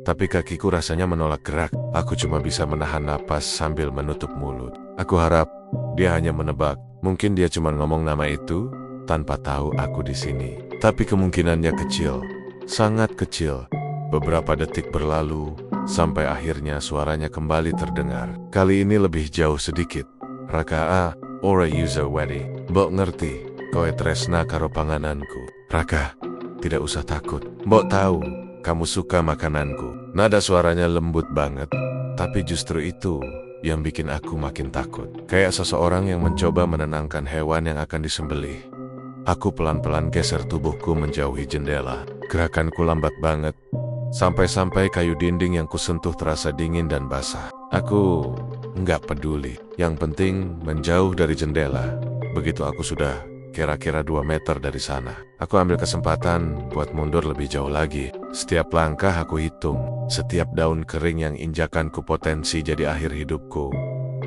tapi kakiku rasanya menolak gerak. Aku cuma bisa menahan napas sambil menutup mulut. Aku harap dia hanya menebak. Mungkin dia cuma ngomong nama itu tanpa tahu aku di sini. Tapi kemungkinannya kecil, sangat kecil. Beberapa detik berlalu sampai akhirnya suaranya kembali terdengar. Kali ini lebih jauh sedikit. "Raka, ora user wedi. Mbok ngerti, kowe tresna karo pangananku. Raka, tidak usah takut. Mbok tahu kamu suka makananku." Nada suaranya lembut banget, tapi justru itu yang bikin aku makin takut. Kayak seseorang yang mencoba menenangkan hewan yang akan disembelih. Aku pelan-pelan geser tubuhku menjauhi jendela. Gerakanku lambat banget, sampai-sampai kayu dinding yang kusentuh terasa dingin dan basah. Aku nggak peduli. Yang penting menjauh dari jendela. Begitu aku sudah kira-kira 2 meter dari sana, aku ambil kesempatan buat mundur lebih jauh lagi. Setiap langkah aku hitung, setiap daun kering yang injakanku potensi jadi akhir hidupku.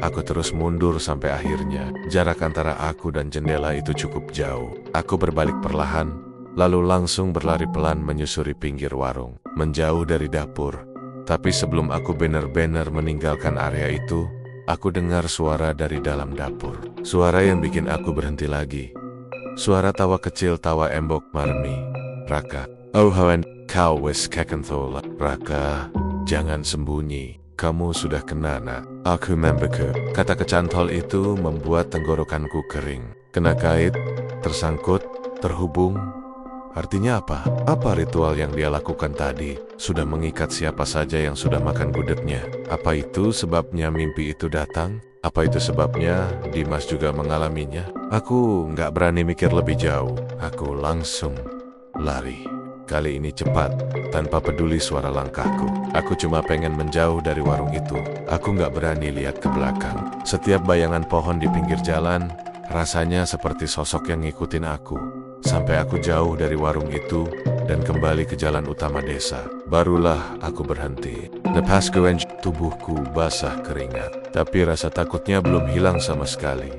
Aku terus mundur sampai akhirnya jarak antara aku dan jendela itu cukup jauh. Aku berbalik perlahan, lalu langsung berlari pelan menyusuri pinggir warung, menjauh dari dapur. Tapi sebelum aku benar-benar meninggalkan area itu, aku dengar suara dari dalam dapur. Suara yang bikin aku berhenti lagi. Suara tawa kecil, tawa Mbok Marmi. "Raka, oh hawan, kau wis kekenthol. Raka, jangan sembunyi. Kamu sudah kena, nak. Aku membeku." Kata kecantol itu membuat tenggorokanku kering. Kena kait, tersangkut, terhubung. Artinya apa? Apa ritual yang dia lakukan tadi sudah mengikat siapa saja yang sudah makan gudegnya? Apa itu sebabnya mimpi itu datang? Apa itu sebabnya Dimas juga mengalaminya? Aku nggak berani mikir lebih jauh. Aku langsung lari. Kali ini cepat, tanpa peduli suara langkahku. Aku cuma pengen menjauh dari warung itu. Aku nggak berani lihat ke belakang. Setiap bayangan pohon di pinggir jalan rasanya seperti sosok yang ngikutin aku. Sampai aku jauh dari warung itu dan kembali ke jalan utama desa. Barulah aku berhenti. Napasku tubuhku basah keringat. Tapi rasa takutnya belum hilang sama sekali.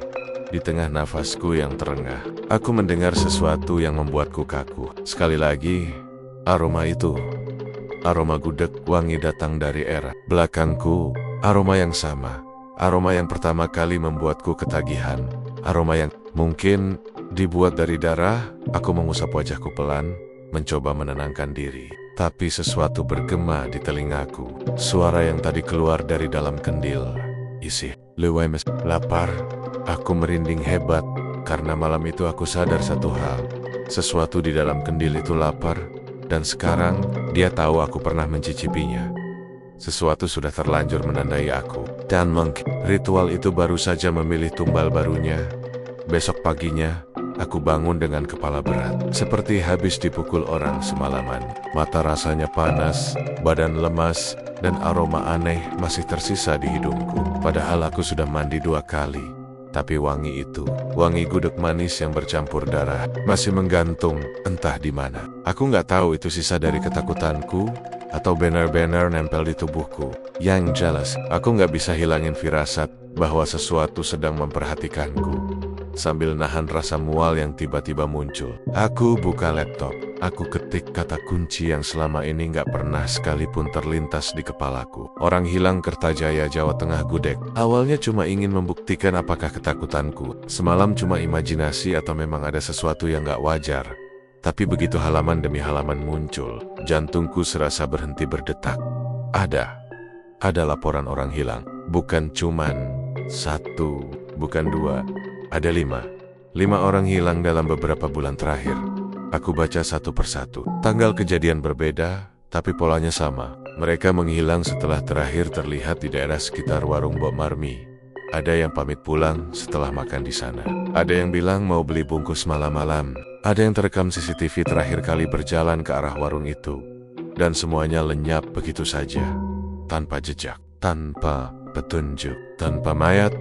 Di tengah nafasku yang terengah, aku mendengar sesuatu yang membuatku kaku. Sekali lagi, aroma itu. Aroma gudeg wangi datang dari era belakangku. Aroma yang sama. Aroma yang pertama kali membuatku ketagihan. Aroma yang mungkin dibuat dari darah. Aku mengusap wajahku pelan, mencoba menenangkan diri. Tapi sesuatu bergema di telingaku. Suara yang tadi keluar dari dalam kendil. Isi, lewemes, lapar. Aku merinding hebat, karena malam itu aku sadar satu hal. Sesuatu di dalam kendil itu lapar, dan sekarang dia tahu aku pernah mencicipinya. Sesuatu sudah terlanjur menandai aku. Dan ritual itu baru saja memilih tumbal barunya. Besok paginya, aku bangun dengan kepala berat, seperti habis dipukul orang semalaman. Mata rasanya panas, badan lemas, dan aroma aneh masih tersisa di hidungku. Padahal aku sudah mandi 2 kali. Tapi wangi itu, wangi gudeg manis yang bercampur darah, masih menggantung entah di mana. Aku nggak tahu itu sisa dari ketakutanku, atau benar-benar nempel di tubuhku. Yang jelas, aku nggak bisa hilangin firasat bahwa sesuatu sedang memperhatikanku. Sambil nahan rasa mual yang tiba-tiba muncul, aku buka laptop. Aku ketik kata kunci yang selama ini nggak pernah sekalipun terlintas di kepalaku. Orang hilang Kertajaya, Jawa Tengah gudeg. Awalnya cuma ingin membuktikan apakah ketakutanku semalam cuma imajinasi atau memang ada sesuatu yang nggak wajar. Tapi begitu halaman demi halaman muncul, jantungku serasa berhenti berdetak. Ada laporan orang hilang. Bukan cuman 1, bukan 2, ada 5 orang hilang dalam beberapa bulan terakhir. Aku baca satu persatu. Tanggal kejadian berbeda, tapi polanya sama. Mereka menghilang setelah terakhir terlihat di daerah sekitar warung Mbok Marmi. Ada yang pamit pulang setelah makan di sana. Ada yang bilang mau beli bungkus malam-malam. Ada yang terekam CCTV terakhir kali berjalan ke arah warung itu. Dan semuanya lenyap begitu saja. Tanpa jejak, tanpa petunjuk, tanpa mayat.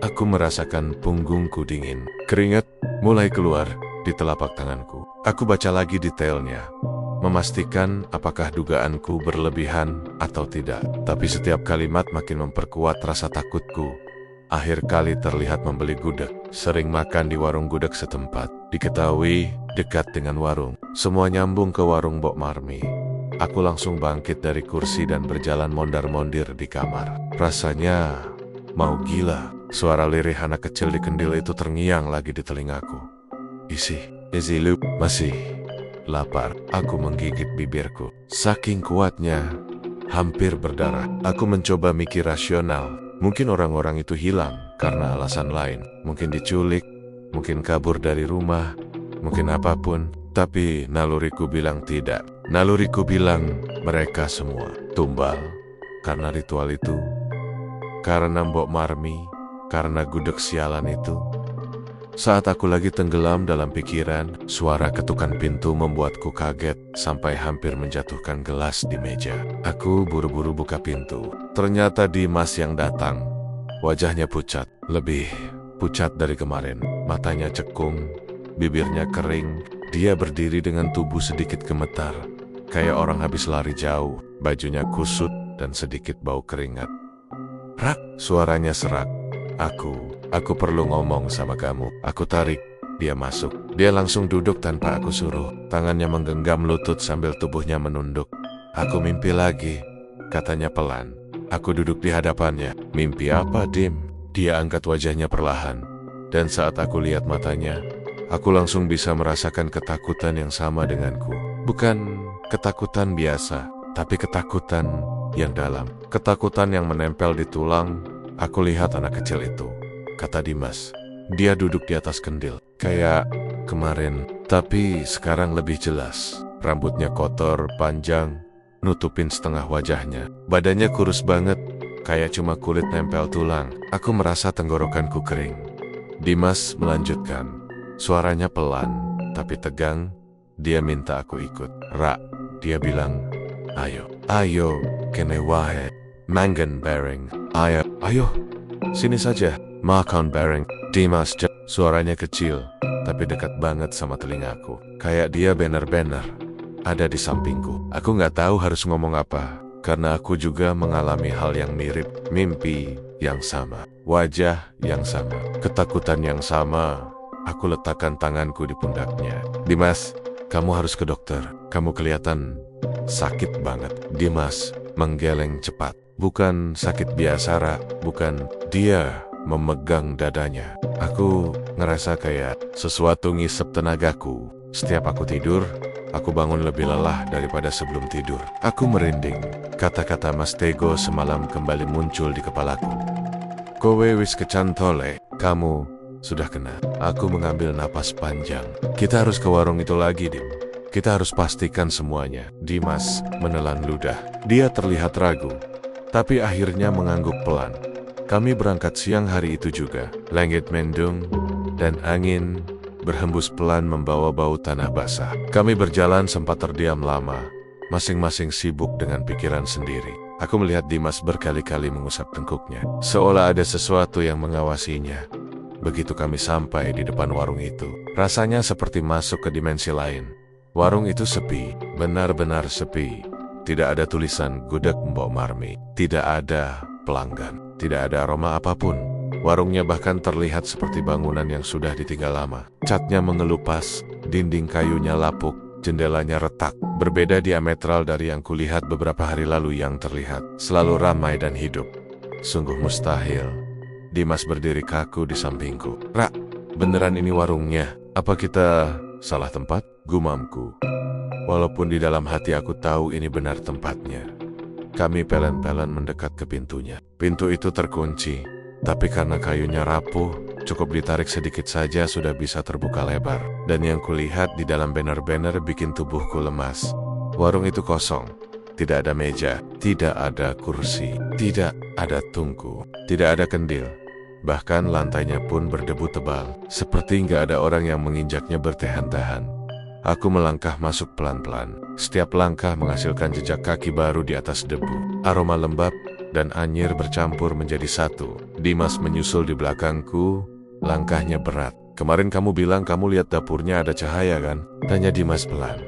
Aku merasakan punggungku dingin. Keringat mulai keluar di telapak tanganku. Aku baca lagi detailnya, memastikan apakah dugaanku berlebihan atau tidak. Tapi setiap kalimat makin memperkuat rasa takutku. Akhir kali terlihat membeli gudeg, sering makan di warung gudeg setempat. Diketahui dekat dengan warung. Semua nyambung ke warung Mbok Marmi. Aku langsung bangkit dari kursi dan berjalan mondar-mondir di kamar. Rasanya mau gila. Suara lirih anak kecil di kendil itu terngiang lagi di telingaku. Isi lu masih lapar. Aku menggigit bibirku. Saking kuatnya, hampir berdarah. Aku mencoba mikir rasional. Mungkin orang-orang itu hilang karena alasan lain. Mungkin diculik, mungkin kabur dari rumah, mungkin apapun. Tapi naluriku bilang tidak. Naluriku bilang mereka semua tumbal. Karena ritual itu, karena Mbok Marmi, karena gudeg sialan itu. Saat aku lagi tenggelam dalam pikiran, suara ketukan pintu membuatku kaget sampai hampir menjatuhkan gelas di meja. Aku buru-buru buka pintu. Ternyata Dimas yang datang. Wajahnya pucat, lebih pucat dari kemarin. Matanya cekung, bibirnya kering. Dia berdiri dengan tubuh sedikit gemetar, kayak orang habis lari jauh. Bajunya kusut dan sedikit bau keringat. Rak, suaranya serak. Aku perlu ngomong sama kamu. Aku tarik, dia masuk. Dia langsung duduk tanpa aku suruh. Tangannya menggenggam lutut sambil tubuhnya menunduk. Aku mimpi lagi, katanya pelan. Aku duduk di hadapannya. Mimpi apa, Dim? Dia angkat wajahnya perlahan. Dan saat aku lihat matanya, aku langsung bisa merasakan ketakutan yang sama denganku. Bukan ketakutan biasa, tapi ketakutan yang dalam. Ketakutan yang menempel di tulang. Aku lihat anak kecil itu, kata Dimas. Dia duduk di atas kendil, kayak kemarin, tapi sekarang lebih jelas. Rambutnya kotor, panjang, nutupin setengah wajahnya. Badannya kurus banget, kayak cuma kulit nempel tulang. Aku merasa tenggorokanku kering. Dimas melanjutkan. Suaranya pelan, tapi tegang. Dia minta aku ikut. Ra, dia bilang, ayo, kene wae. Mangan bareng. Ayo, sini saja. Makan bareng. Dimas, suaranya kecil, tapi dekat banget sama telingaku. Kayak dia benar-benar ada di sampingku. Aku nggak tahu harus ngomong apa, karena aku juga mengalami hal yang mirip. Mimpi yang sama, wajah yang sama, ketakutan yang sama. Aku letakkan tanganku di pundaknya. Dimas, kamu harus ke dokter. Kamu kelihatan sakit banget. Dimas menggeleng cepat. Bukan sakit biasa, Ra. Bukan. Dia memegang dadanya. Aku ngerasa kayak sesuatu ngisep tenagaku. Setiap aku tidur, Aku bangun lebih lelah daripada sebelum tidur. Aku merinding. Kata-kata Mas Tego semalam kembali muncul di kepalaku. Kowe wis kecantole, kamu sudah kena. Aku mengambil napas panjang. Kita harus ke warung itu lagi, Dim. Kita harus pastikan semuanya. Dimas menelan ludah. Dia terlihat ragu, tapi akhirnya mengangguk pelan. Kami berangkat siang hari itu juga. Langit mendung dan angin berhembus pelan membawa bau tanah basah. Kami berjalan sempat terdiam lama, masing-masing sibuk dengan pikiran sendiri. Aku melihat Dimas berkali-kali mengusap tengkuknya, seolah ada sesuatu yang mengawasinya. Begitu kami sampai di depan warung itu, rasanya seperti masuk ke dimensi lain. Warung itu sepi, benar-benar sepi. Tidak ada tulisan gudeg Mbok Marmi, tidak ada pelanggan, tidak ada aroma apapun. Warungnya bahkan terlihat seperti bangunan yang sudah ditinggal lama. Catnya mengelupas, dinding kayunya lapuk, jendelanya retak. Berbeda diametral dari yang kulihat beberapa hari lalu yang terlihat selalu ramai dan hidup. Sungguh mustahil. Dimas berdiri kaku di sampingku. Ra, beneran ini warungnya? Apa kita salah tempat? Gumamku. Walaupun di dalam hati aku tahu ini benar tempatnya. Kami pelan-pelan mendekat ke pintunya. Pintu itu terkunci, tapi karena kayunya rapuh, cukup ditarik sedikit saja sudah bisa terbuka lebar. Dan yang kulihat di dalam banner-banner bikin tubuhku lemas. Warung itu kosong. Tidak ada meja, tidak ada kursi, tidak ada tungku, tidak ada kendil. Bahkan lantainya pun berdebu tebal, seperti nggak ada orang yang menginjaknya bertahan-tahan. Aku melangkah masuk pelan-pelan. Setiap langkah menghasilkan jejak kaki baru di atas debu. Aroma lembab dan anyir bercampur menjadi satu. Dimas menyusul di belakangku, langkahnya berat. Kemarin kamu bilang kamu lihat dapurnya ada cahaya kan? Tanya Dimas pelan.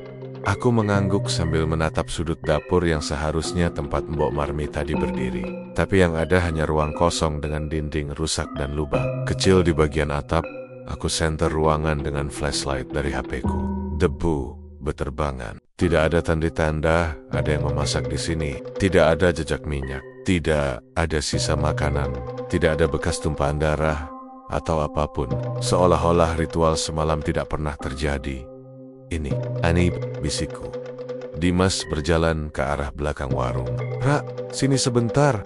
Aku mengangguk sambil menatap sudut dapur yang seharusnya tempat Mbok Marmi tadi berdiri. Tapi yang ada hanya ruang kosong dengan dinding rusak dan lubang. Kecil di bagian atap, aku senter ruangan dengan flashlight dari HP-ku. Debu beterbangan. Tidak ada tanda-tanda ada yang memasak di sini. Tidak ada jejak minyak. Tidak ada sisa makanan. Tidak ada bekas tumpahan darah atau apapun. Seolah-olah ritual semalam tidak pernah terjadi. Ini, Ani, bisikku. Dimas berjalan ke arah belakang warung. Ra, sini sebentar.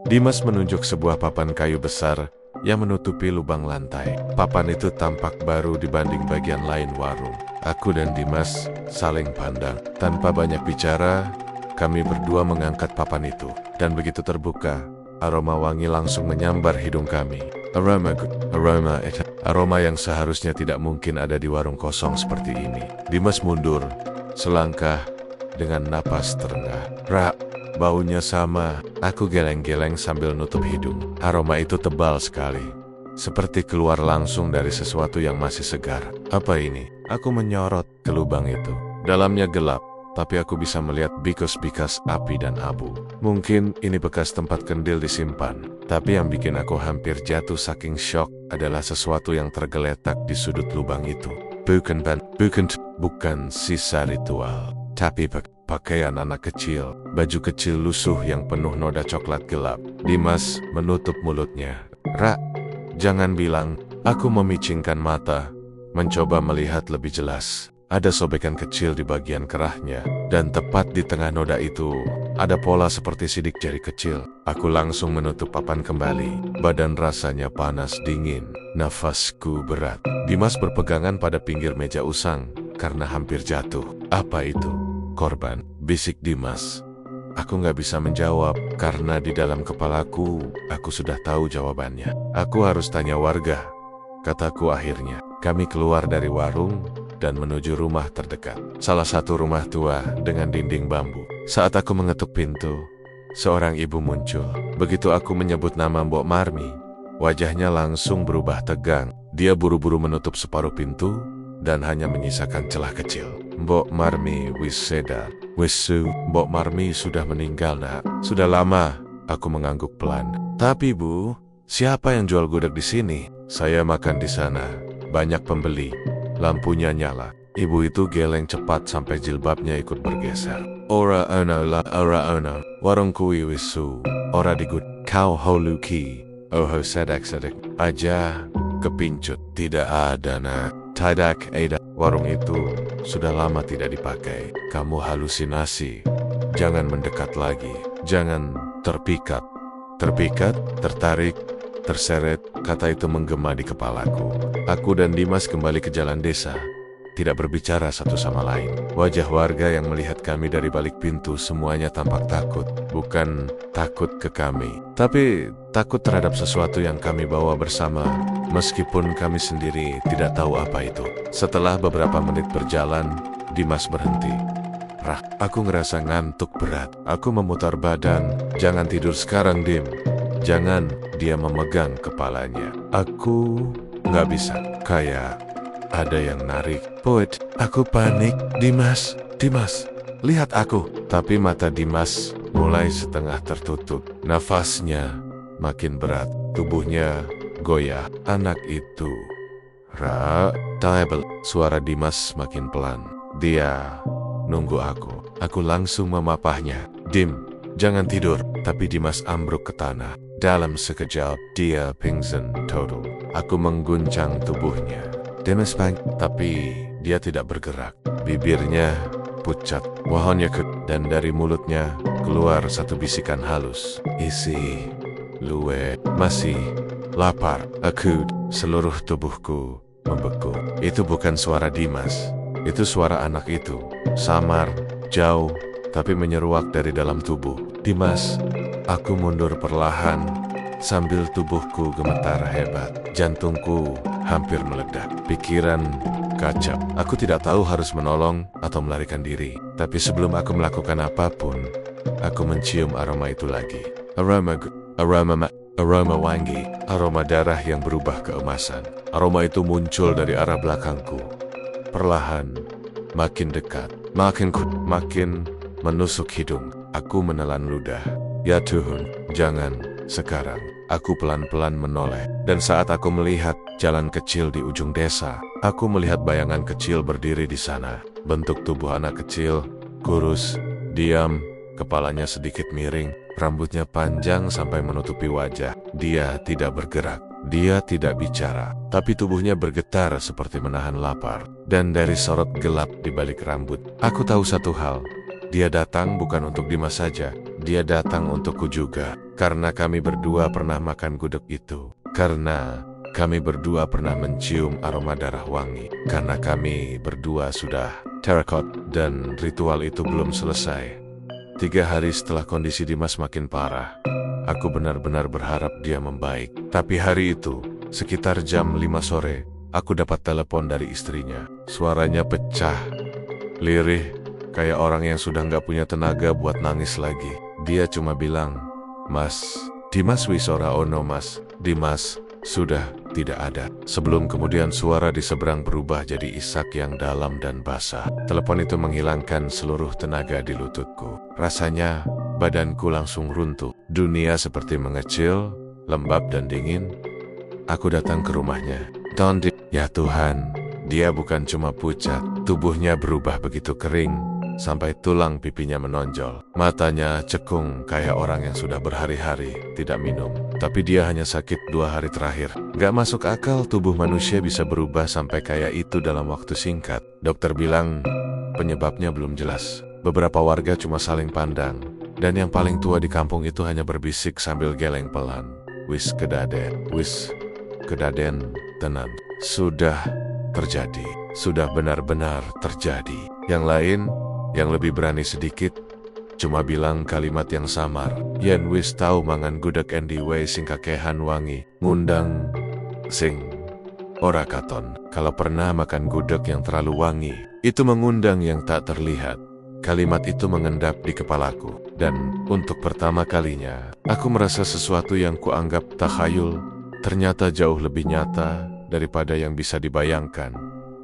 Dimas menunjuk sebuah papan kayu besar yang menutupi lubang lantai. Papan itu tampak baru dibanding bagian lain warung. Aku dan Dimas saling pandang. Tanpa banyak bicara, kami berdua mengangkat papan itu. Dan begitu terbuka, aroma wangi langsung menyambar hidung kami. Aroma yang seharusnya tidak mungkin ada di warung kosong seperti ini. Dimas mundur selangkah dengan napas terengah. Ra, baunya sama. Aku geleng-geleng sambil nutup hidung. Aroma itu tebal sekali, seperti keluar langsung dari sesuatu yang masih segar. Apa ini? Aku menyorot ke lubang itu. Dalamnya gelap, tapi aku bisa melihat bikas-bikas api dan abu. Mungkin ini bekas tempat kendil disimpan. Tapi yang bikin aku hampir jatuh saking shock adalah sesuatu yang tergeletak di sudut lubang itu. Bukan sisa ritual, tapi pakaian anak kecil. Baju kecil lusuh yang penuh noda coklat gelap. Dimas menutup mulutnya. Ra, jangan bilang. Aku memicingkan mata, mencoba melihat lebih jelas. Ada sobekan kecil di bagian kerahnya, dan tepat di tengah noda itu, ada pola seperti sidik jari kecil. Aku langsung menutup papan kembali. Badan rasanya panas dingin, nafasku berat. Dimas berpegangan pada pinggir meja usang, karena hampir jatuh. Apa itu? Korban, bisik Dimas. Aku nggak bisa menjawab, karena di dalam kepalaku, aku sudah tahu jawabannya. Aku harus tanya warga, kataku akhirnya. Kami keluar dari warung dan menuju rumah terdekat. Salah satu rumah tua dengan dinding bambu. Saat aku mengetuk pintu, seorang ibu muncul. Begitu aku menyebut nama Mbok Marmi, wajahnya langsung berubah tegang. Dia buru-buru menutup separuh pintu dan hanya menyisakan celah kecil. Mbok Marmi Wiseda. Wisu, Mbok Marmi sudah meninggal, nak. Sudah lama. Aku mengangguk pelan. Tapi Bu, siapa yang jual gudeg di sini? Saya makan di sana. Banyak pembeli. Lampunya nyala. Ibu itu geleng cepat sampai jilbabnya ikut bergeser. Ora ono. Warung kui wisu. Ora digud. Kau holuki. Oho sedek aja kepincut. Tidak ada, nak. Tidak ada. Warung itu sudah lama tidak dipakai. Kamu halusinasi. Jangan mendekat lagi. Jangan terpikat. Terpikat, tertarik, terseret, kata itu menggema di kepalaku. Aku dan Dimas kembali ke jalan desa, tidak berbicara satu sama lain. Wajah warga yang melihat kami dari balik pintu semuanya tampak takut. Bukan takut ke kami, tapi takut terhadap sesuatu yang kami bawa bersama, meskipun kami sendiri tidak tahu apa itu. Setelah beberapa menit berjalan, Dimas berhenti. Rah, aku ngerasa ngantuk berat. Aku memutar badan. Jangan tidur sekarang, Dim. Jangan. Dia memegang kepalanya. Aku nggak bisa. Kayak ada yang narik. Poet, aku panik. Dimas, lihat aku. Tapi mata Dimas mulai setengah tertutup. Nafasnya makin berat. Tubuhnya goyah. Anak itu. Table. Suara Dimas makin pelan. Dia nunggu aku. Aku langsung memapahnya. Dim, jangan tidur. Tapi Dimas ambruk ke tanah. Dalam sekejap, dia pingsan total. Aku mengguncang tubuhnya. Dimas bang. Tapi dia tidak bergerak. Bibirnya pucat. Wajahnya dan dari mulutnya keluar satu bisikan halus. Isi. Lue. Masih lapar. Aku. Seluruh tubuhku membeku. Itu bukan suara Dimas. Itu suara anak itu. Samar, jauh, tapi menyeruak dari dalam tubuh. Dimas, aku mundur perlahan, sambil tubuhku gemetar hebat. Jantungku hampir meledak. Pikiran kacau. Aku tidak tahu harus menolong atau melarikan diri. Tapi sebelum aku melakukan apapun, aku mencium aroma itu lagi. Aroma wangi. Aroma darah yang berubah keemasan. Aroma itu muncul dari arah belakangku. Perlahan, makin dekat, makin menusuk hidung. Aku menelan ludah. Ya Tuhan, jangan sekarang. Aku pelan-pelan menoleh. Dan saat aku melihat jalan kecil di ujung desa, aku melihat bayangan kecil berdiri di sana. Bentuk tubuh anak kecil, kurus, diam, kepalanya sedikit miring, rambutnya panjang sampai menutupi wajah. Dia tidak bergerak. Dia tidak bicara, tapi tubuhnya bergetar seperti menahan lapar. Dan dari sorot gelap di balik rambut, aku tahu satu hal. Dia datang bukan untuk Dimas saja. Dia datang untukku juga. Karena kami berdua pernah makan gudeg itu. Karena kami berdua pernah mencium aroma darah wangi. Karena kami berdua sudah terakot dan ritual itu belum selesai. 3 hari setelah kondisi Dimas makin parah, aku benar-benar berharap dia membaik. Tapi hari itu, sekitar jam 5 sore, aku dapat telepon dari istrinya. Suaranya pecah, lirih, kayak orang yang sudah nggak punya tenaga buat nangis lagi. Dia cuma bilang, Mas, Dimas Wisora ono mas, Dimas sudah tidak ada. Sebelum kemudian suara di seberang berubah jadi isak yang dalam dan basah. Telepon itu menghilangkan seluruh tenaga di lututku. Rasanya badanku langsung runtuh. Dunia seperti mengecil, lembab dan dingin. Aku datang ke rumahnya. Ya Tuhan, dia bukan cuma pucat. Tubuhnya berubah begitu kering, sampai tulang pipinya menonjol. Matanya cekung kayak orang yang sudah berhari-hari tidak minum. Tapi dia hanya sakit 2 hari terakhir. Gak masuk akal tubuh manusia bisa berubah sampai kayak itu dalam waktu singkat. Dokter bilang penyebabnya belum jelas. Beberapa warga cuma saling pandang. Dan yang paling tua di kampung itu hanya berbisik sambil geleng pelan. Wis kedaden tenan. Sudah terjadi. Sudah benar-benar terjadi. Yang lain, yang lebih berani sedikit, cuma bilang kalimat yang samar. Yen wis tau mangan gudeg endi wae sing kakehan wangi, ngundang sing ora katon. Kalau pernah makan gudeg yang terlalu wangi, itu mengundang yang tak terlihat. Kalimat itu mengendap di kepalaku. Dan untuk pertama kalinya, aku merasa sesuatu yang kuanggap takhayul ternyata jauh lebih nyata daripada yang bisa dibayangkan.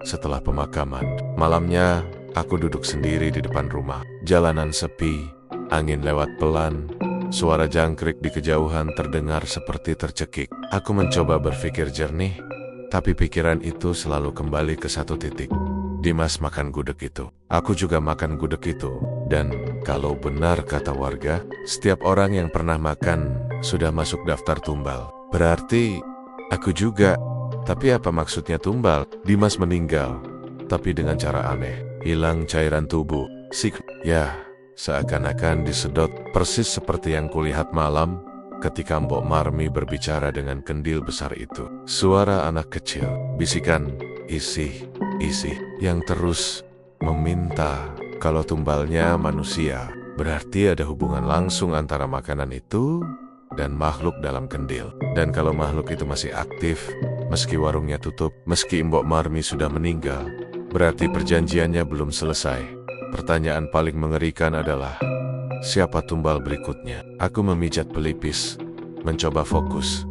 Setelah pemakaman, malamnya aku duduk sendiri di depan rumah. Jalanan sepi, angin lewat pelan, suara jangkrik di kejauhan terdengar seperti tercekik. Aku mencoba berpikir jernih, tapi pikiran itu selalu kembali ke satu titik. Dimas makan gudeg itu. Aku juga makan gudeg itu. Dan kalau benar kata warga, setiap orang yang pernah makan sudah masuk daftar tumbal. Berarti aku juga. Tapi apa maksudnya tumbal? Dimas meninggal, tapi dengan cara aneh. Hilang cairan tubuh. Ya, seakan-akan disedot, persis seperti yang kulihat malam ketika Mbok Marmi berbicara dengan kendil besar itu. Suara anak kecil, bisikan, isi, yang terus meminta. Kalau tumbalnya manusia, berarti ada hubungan langsung antara makanan itu dan makhluk dalam kendil. Dan kalau makhluk itu masih aktif, meski warungnya tutup, meski Mbok Marmi sudah meninggal, berarti perjanjiannya belum selesai. Pertanyaan paling mengerikan adalah, siapa tumbal berikutnya? Aku memijat pelipis, mencoba fokus.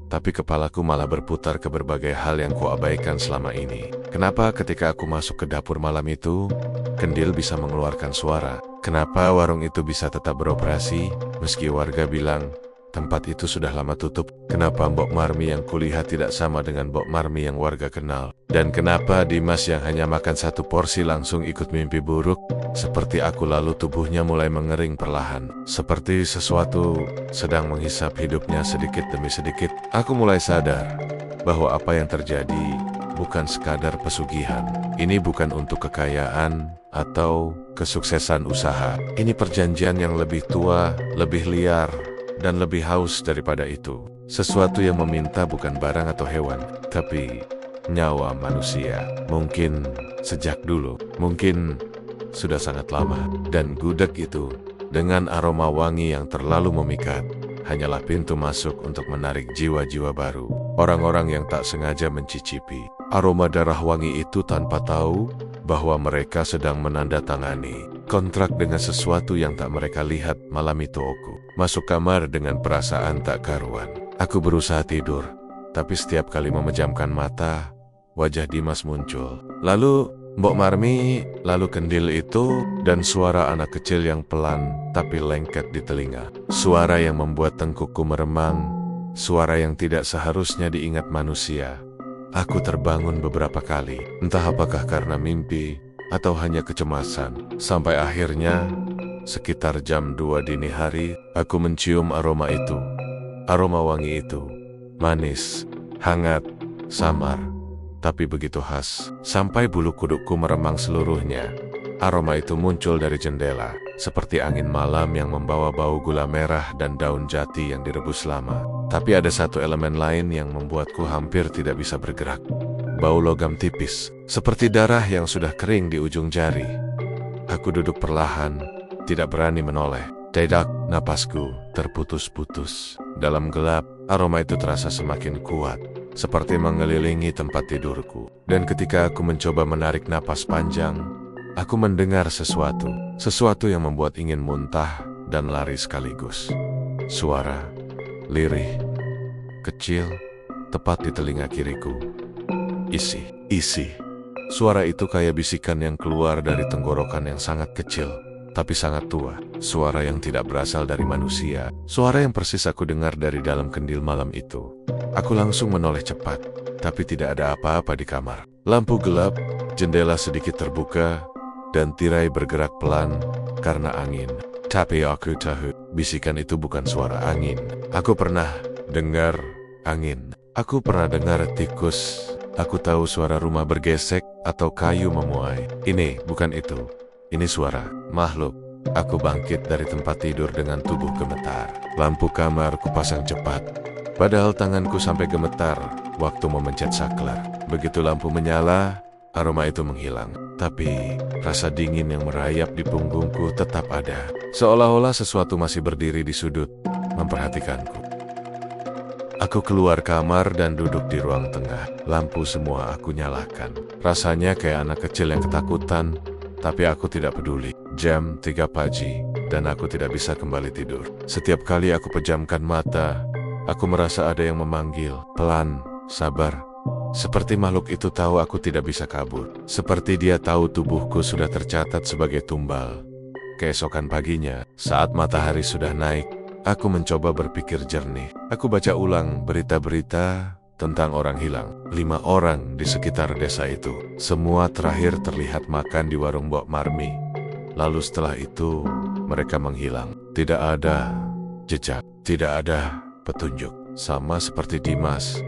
Tapi kepalaku malah berputar ke berbagai hal yang kuabaikan selama ini. Kenapa ketika aku masuk ke dapur malam itu, kendil bisa mengeluarkan suara? Kenapa warung itu bisa tetap beroperasi, meski warga bilang tempat itu sudah lama tutup? Kenapa Mbok Marmi yang kulihat tidak sama dengan Mbok Marmi yang warga kenal? Dan kenapa Dimas yang hanya makan satu porsi langsung ikut mimpi buruk? Seperti aku, lalu tubuhnya mulai mengering perlahan. Seperti sesuatu sedang menghisap hidupnya sedikit demi sedikit. Aku mulai sadar bahwa apa yang terjadi bukan sekadar pesugihan. Ini bukan untuk kekayaan atau kesuksesan usaha. Ini perjanjian yang lebih tua, lebih liar, dan lebih haus daripada itu. Sesuatu yang meminta bukan barang atau hewan, tapi nyawa manusia. Mungkin sejak dulu, mungkin sudah sangat lama. Dan gudeg itu, dengan aroma wangi yang terlalu memikat, hanyalah pintu masuk untuk menarik jiwa-jiwa baru. Orang-orang yang tak sengaja mencicipi aroma darah wangi itu tanpa tahu bahwa mereka sedang menandatangani kontrak dengan sesuatu yang tak mereka lihat. Malam itu aku masuk kamar dengan perasaan tak karuan. Aku berusaha tidur, tapi setiap kali memejamkan mata, wajah Dimas muncul. Lalu Mbok Marmi, lalu kendil itu, dan suara anak kecil yang pelan tapi lengket di telinga. Suara yang membuat tengkukku meremang, suara yang tidak seharusnya diingat manusia. Aku terbangun beberapa kali, entah apakah karena mimpi atau hanya kecemasan. Sampai akhirnya, sekitar jam 2 dini hari, aku mencium aroma itu. Aroma wangi itu, manis, hangat, samar, tapi begitu khas, sampai bulu kudukku meremang seluruhnya. Aroma itu muncul dari jendela, seperti angin malam yang membawa bau gula merah dan daun jati yang direbus lama. Tapi ada satu elemen lain yang membuatku hampir tidak bisa bergerak. Bau logam tipis, seperti darah yang sudah kering di ujung jari. Aku duduk perlahan, tidak berani menoleh. Dedak, napasku terputus-putus. Dalam gelap, aroma itu terasa semakin kuat, seperti mengelilingi tempat tidurku. Dan ketika aku mencoba menarik napas panjang, aku mendengar sesuatu yang membuat ingin muntah dan lari sekaligus. Suara, lirih, kecil, tepat di telinga kiriku. Isi. Suara itu kayak bisikan yang keluar dari tenggorokan yang sangat kecil, tapi sangat tua. Suara yang tidak berasal dari manusia. Suara yang persis aku dengar dari dalam kendil malam itu. Aku langsung menoleh cepat, tapi tidak ada apa-apa di kamar. Lampu gelap, jendela sedikit terbuka, dan tirai bergerak pelan karena angin. Tapi aku tahu, bisikan itu bukan suara angin. Aku pernah dengar angin. Aku pernah dengar tikus. Aku tahu suara rumah bergesek atau kayu memuai. Ini bukan itu. Ini suara makhluk. Aku bangkit dari tempat tidur dengan tubuh gemetar. Lampu kamar kupasang cepat, padahal tanganku sampai gemetar waktu memencet saklar. Begitu lampu menyala, aroma itu menghilang. Tapi rasa dingin yang merayap di punggungku tetap ada. Seolah-olah sesuatu masih berdiri di sudut, memperhatikanku. Aku keluar kamar dan duduk di ruang tengah. Lampu semua aku nyalakan. Rasanya kayak anak kecil yang ketakutan, tapi aku tidak peduli. Jam 3 pagi, dan aku tidak bisa kembali tidur. Setiap kali aku pejamkan mata, aku merasa ada yang memanggil. Pelan, sabar. Seperti makhluk itu tahu aku tidak bisa kabur. Seperti dia tahu tubuhku sudah tercatat sebagai tumbal. Keesokan paginya, saat matahari sudah naik, aku mencoba berpikir jernih. Aku baca ulang berita-berita tentang orang hilang. 5 orang di sekitar desa itu. Semua terakhir terlihat makan di warung Mbok Marmi. Lalu setelah itu, mereka menghilang. Tidak ada jejak, tidak ada petunjuk. Sama seperti Dimas,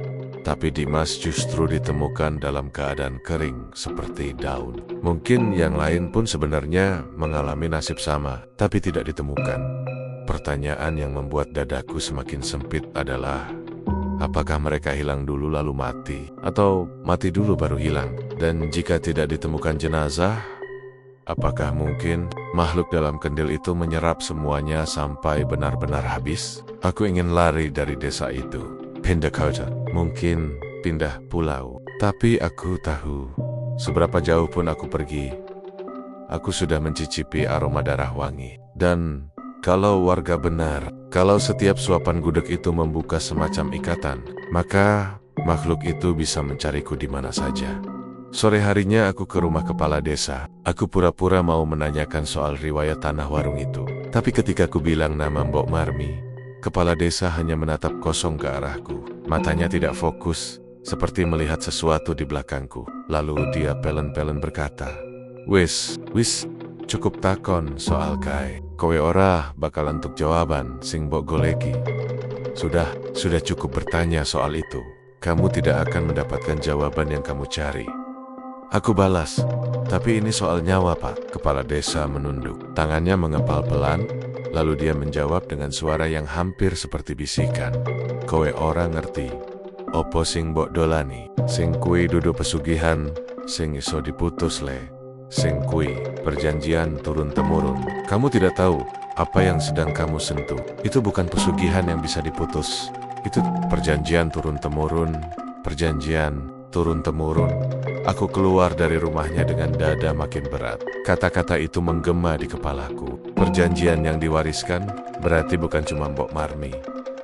Tapi Dimas justru ditemukan dalam keadaan kering seperti daun. Mungkin yang lain pun sebenarnya mengalami nasib sama, tapi tidak ditemukan. Pertanyaan yang membuat dadaku semakin sempit adalah, apakah mereka hilang dulu lalu mati? Atau mati dulu baru hilang? Dan jika tidak ditemukan jenazah, apakah mungkin makhluk dalam kendil itu menyerap semuanya sampai benar-benar habis? Aku ingin lari dari desa itu. Pindah kota, mungkin pindah pulau. Tapi aku tahu, seberapa jauh pun aku pergi, aku sudah mencicipi aroma darah wangi. Dan kalau warga benar, kalau setiap suapan gudeg itu membuka semacam ikatan, maka makhluk itu bisa mencariku di mana saja. Sore harinya aku ke rumah kepala desa. Aku pura-pura mau menanyakan soal riwayat tanah warung itu. Tapi ketika aku bilang nama Mbok Marmi, kepala desa hanya menatap kosong ke arahku. Matanya tidak fokus, seperti melihat sesuatu di belakangku. Lalu dia pelen-pelen berkata, Wis, cukup takon soal kai. Kowe ora bakal entuk jawaban sing mbok goleki. Sudah cukup bertanya soal itu. Kamu tidak akan mendapatkan jawaban yang kamu cari. Aku balas, tapi ini soal nyawa, Pak. Kepala desa menunduk. Tangannya mengepal pelan, lalu dia menjawab dengan suara yang hampir seperti bisikan. Kowe ora ngerti. Opo sing mbok dolani? Sing kui dudu pesugihan, sing iso diputus le. Sing kui perjanjian turun-temurun. Kamu tidak tahu apa yang sedang kamu sentuh. Itu bukan pesugihan yang bisa diputus. Itu perjanjian turun-temurun. Perjanjian turun-temurun. Aku keluar dari rumahnya dengan dada makin berat. Kata-kata itu menggema di kepalaku. Perjanjian yang diwariskan berarti bukan cuma Mbok Marmi.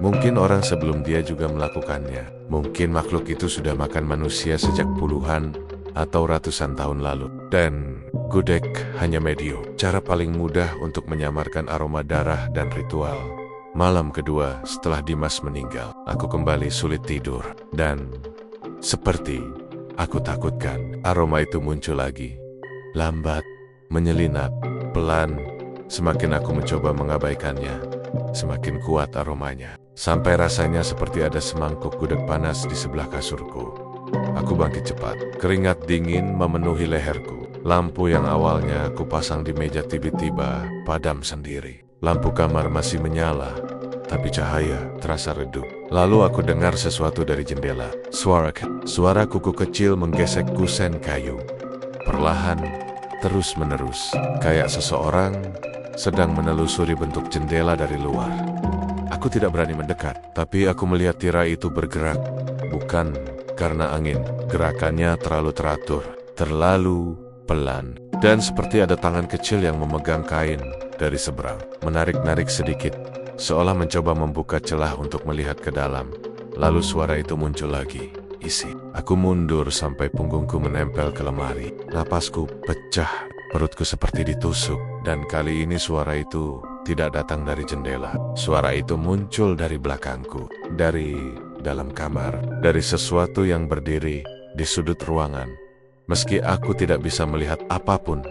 Mungkin orang sebelum dia juga melakukannya. Mungkin makhluk itu sudah makan manusia sejak puluhan atau ratusan tahun lalu. Dan gudeg hanya medio. Cara paling mudah untuk menyamarkan aroma darah dan ritual. Malam kedua setelah Dimas meninggal, aku kembali sulit tidur. Dan seperti aku takutkan, aroma itu muncul lagi. Lambat, menyelinap, pelan. Semakin aku mencoba mengabaikannya, semakin kuat aromanya. Sampai rasanya seperti ada semangkuk gudeg panas di sebelah kasurku. Aku bangkit cepat. Keringat dingin memenuhi leherku. Lampu yang awalnya aku pasang di meja tiba-tiba padam sendiri. Lampu kamar masih menyala, tapi cahaya terasa redup. Lalu aku dengar sesuatu dari jendela. Suara kuku kecil menggesek kusen kayu. Perlahan, terus-menerus. Kayak seseorang sedang menelusuri bentuk jendela dari luar. Aku tidak berani mendekat, tapi aku melihat tirai itu bergerak. Bukan karena angin. Gerakannya terlalu teratur, terlalu pelan. Dan seperti ada tangan kecil yang memegang kain dari seberang. Menarik-narik sedikit, seolah mencoba membuka celah untuk melihat ke dalam. Lalu suara itu muncul lagi. Isi. Aku mundur sampai punggungku menempel ke lemari. Napasku pecah, perutku seperti ditusuk. Dan kali ini suara itu tidak datang dari jendela. Suara itu muncul dari belakangku, dari dalam kamar, dari sesuatu yang berdiri di sudut ruangan. Meski aku tidak bisa melihat apapun.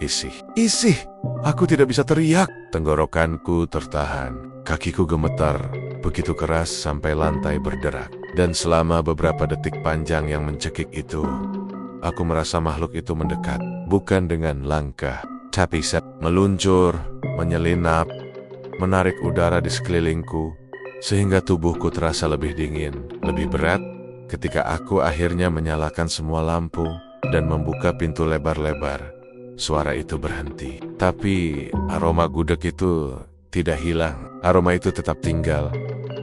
Isi. Aku tidak bisa teriak. Tenggorokanku tertahan. Kakiku gemetar begitu keras sampai lantai berderak. Dan selama beberapa detik panjang yang mencekik itu, aku merasa makhluk itu mendekat. Bukan dengan langkah, tapi meluncur, menyelinap, menarik udara di sekelilingku, sehingga tubuhku terasa lebih dingin, lebih berat. Ketika aku akhirnya menyalakan semua lampu dan membuka pintu lebar-lebar, suara itu berhenti. Tapi aroma gudeg itu tidak hilang. Aroma itu tetap tinggal,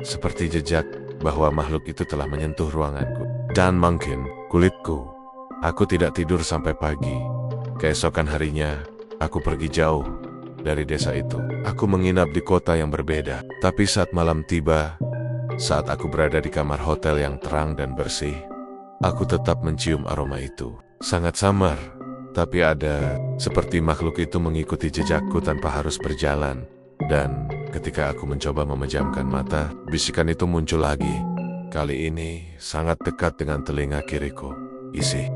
seperti jejak bahwa makhluk itu telah menyentuh ruanganku. Dan mungkin kulitku. Aku tidak tidur sampai pagi. Keesokan harinya, aku pergi jauh dari desa itu. Aku menginap di kota yang berbeda. Tapi saat malam tiba, saat aku berada di kamar hotel yang terang dan bersih, aku tetap mencium aroma itu. Sangat samar, tapi ada seperti makhluk itu mengikuti jejakku tanpa harus berjalan. Dan ketika aku mencoba memejamkan mata, bisikan itu muncul lagi. Kali ini sangat dekat dengan telinga kiriku. Isi.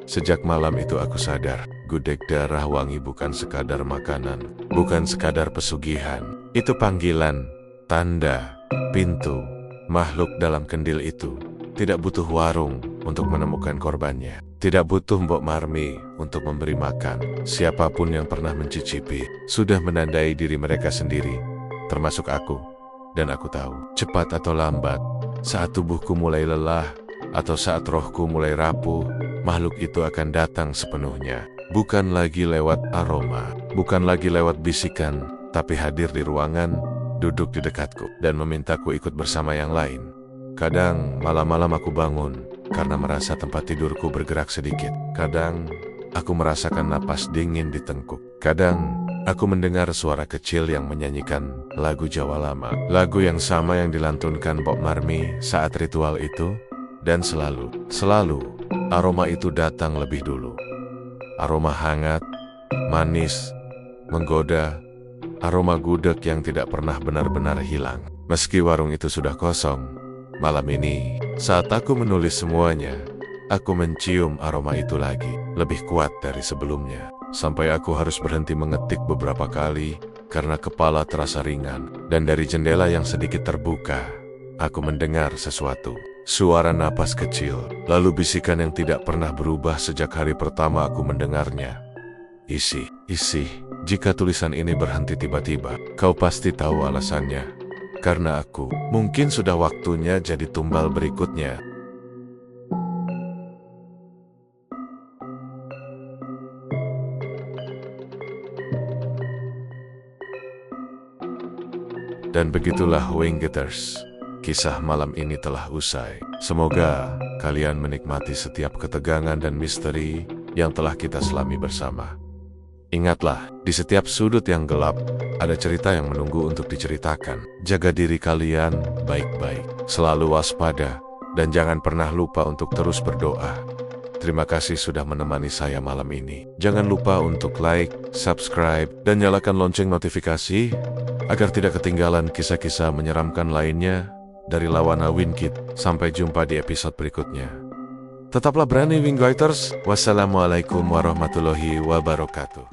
Sejak malam itu aku sadar, gudeg darah wangi bukan sekadar makanan, bukan sekadar pesugihan. Itu panggilan, tanda, pintu, Makhluk dalam kendil itu tidak butuh warung untuk menemukan korbannya. Tidak butuh Mbok Marmi untuk memberi makan. Siapapun yang pernah mencicipi sudah menandai diri mereka sendiri, termasuk aku. Dan aku tahu, cepat atau lambat, saat tubuhku mulai lelah atau saat rohku mulai rapuh, makhluk itu akan datang sepenuhnya. Bukan lagi lewat aroma, bukan lagi lewat bisikan, tapi hadir di ruangan, duduk di dekatku, dan memintaku ikut bersama yang lain. Kadang malam-malam aku bangun karena merasa tempat tidurku bergerak sedikit. Kadang aku merasakan napas dingin di tengkuk. Kadang aku mendengar suara kecil yang menyanyikan lagu Jawa lama. Lagu yang sama yang dilantunkan Mbok Marmi saat ritual itu. Dan selalu aroma itu datang lebih dulu. Aroma hangat, manis, menggoda, aroma gudeg yang tidak pernah benar-benar hilang. Meski warung itu sudah kosong, malam ini, saat aku menulis semuanya, aku mencium aroma itu lagi, lebih kuat dari sebelumnya. Sampai aku harus berhenti mengetik beberapa kali, karena kepala terasa ringan. Dan dari jendela yang sedikit terbuka, aku mendengar sesuatu. Suara napas kecil, lalu bisikan yang tidak pernah berubah sejak hari pertama aku mendengarnya. Isi, jika tulisan ini berhenti tiba-tiba, kau pasti tahu alasannya. Karena aku, mungkin sudah waktunya jadi tumbal berikutnya. Dan begitulah Winggetters. Kisah malam ini telah usai. Semoga kalian menikmati setiap ketegangan dan misteri yang telah kita selami bersama. Ingatlah, di setiap sudut yang gelap, ada cerita yang menunggu untuk diceritakan. Jaga diri kalian baik-baik, selalu waspada, dan jangan pernah lupa untuk terus berdoa. Terima kasih sudah menemani saya malam ini. Jangan lupa untuk like, subscribe, dan nyalakan lonceng notifikasi, agar tidak ketinggalan kisah-kisah menyeramkan lainnya dari Lawana Wingkit. Sampai jumpa di episode berikutnya. Tetaplah berani Winggetters. Wassalamualaikum warahmatullahi wabarakatuh.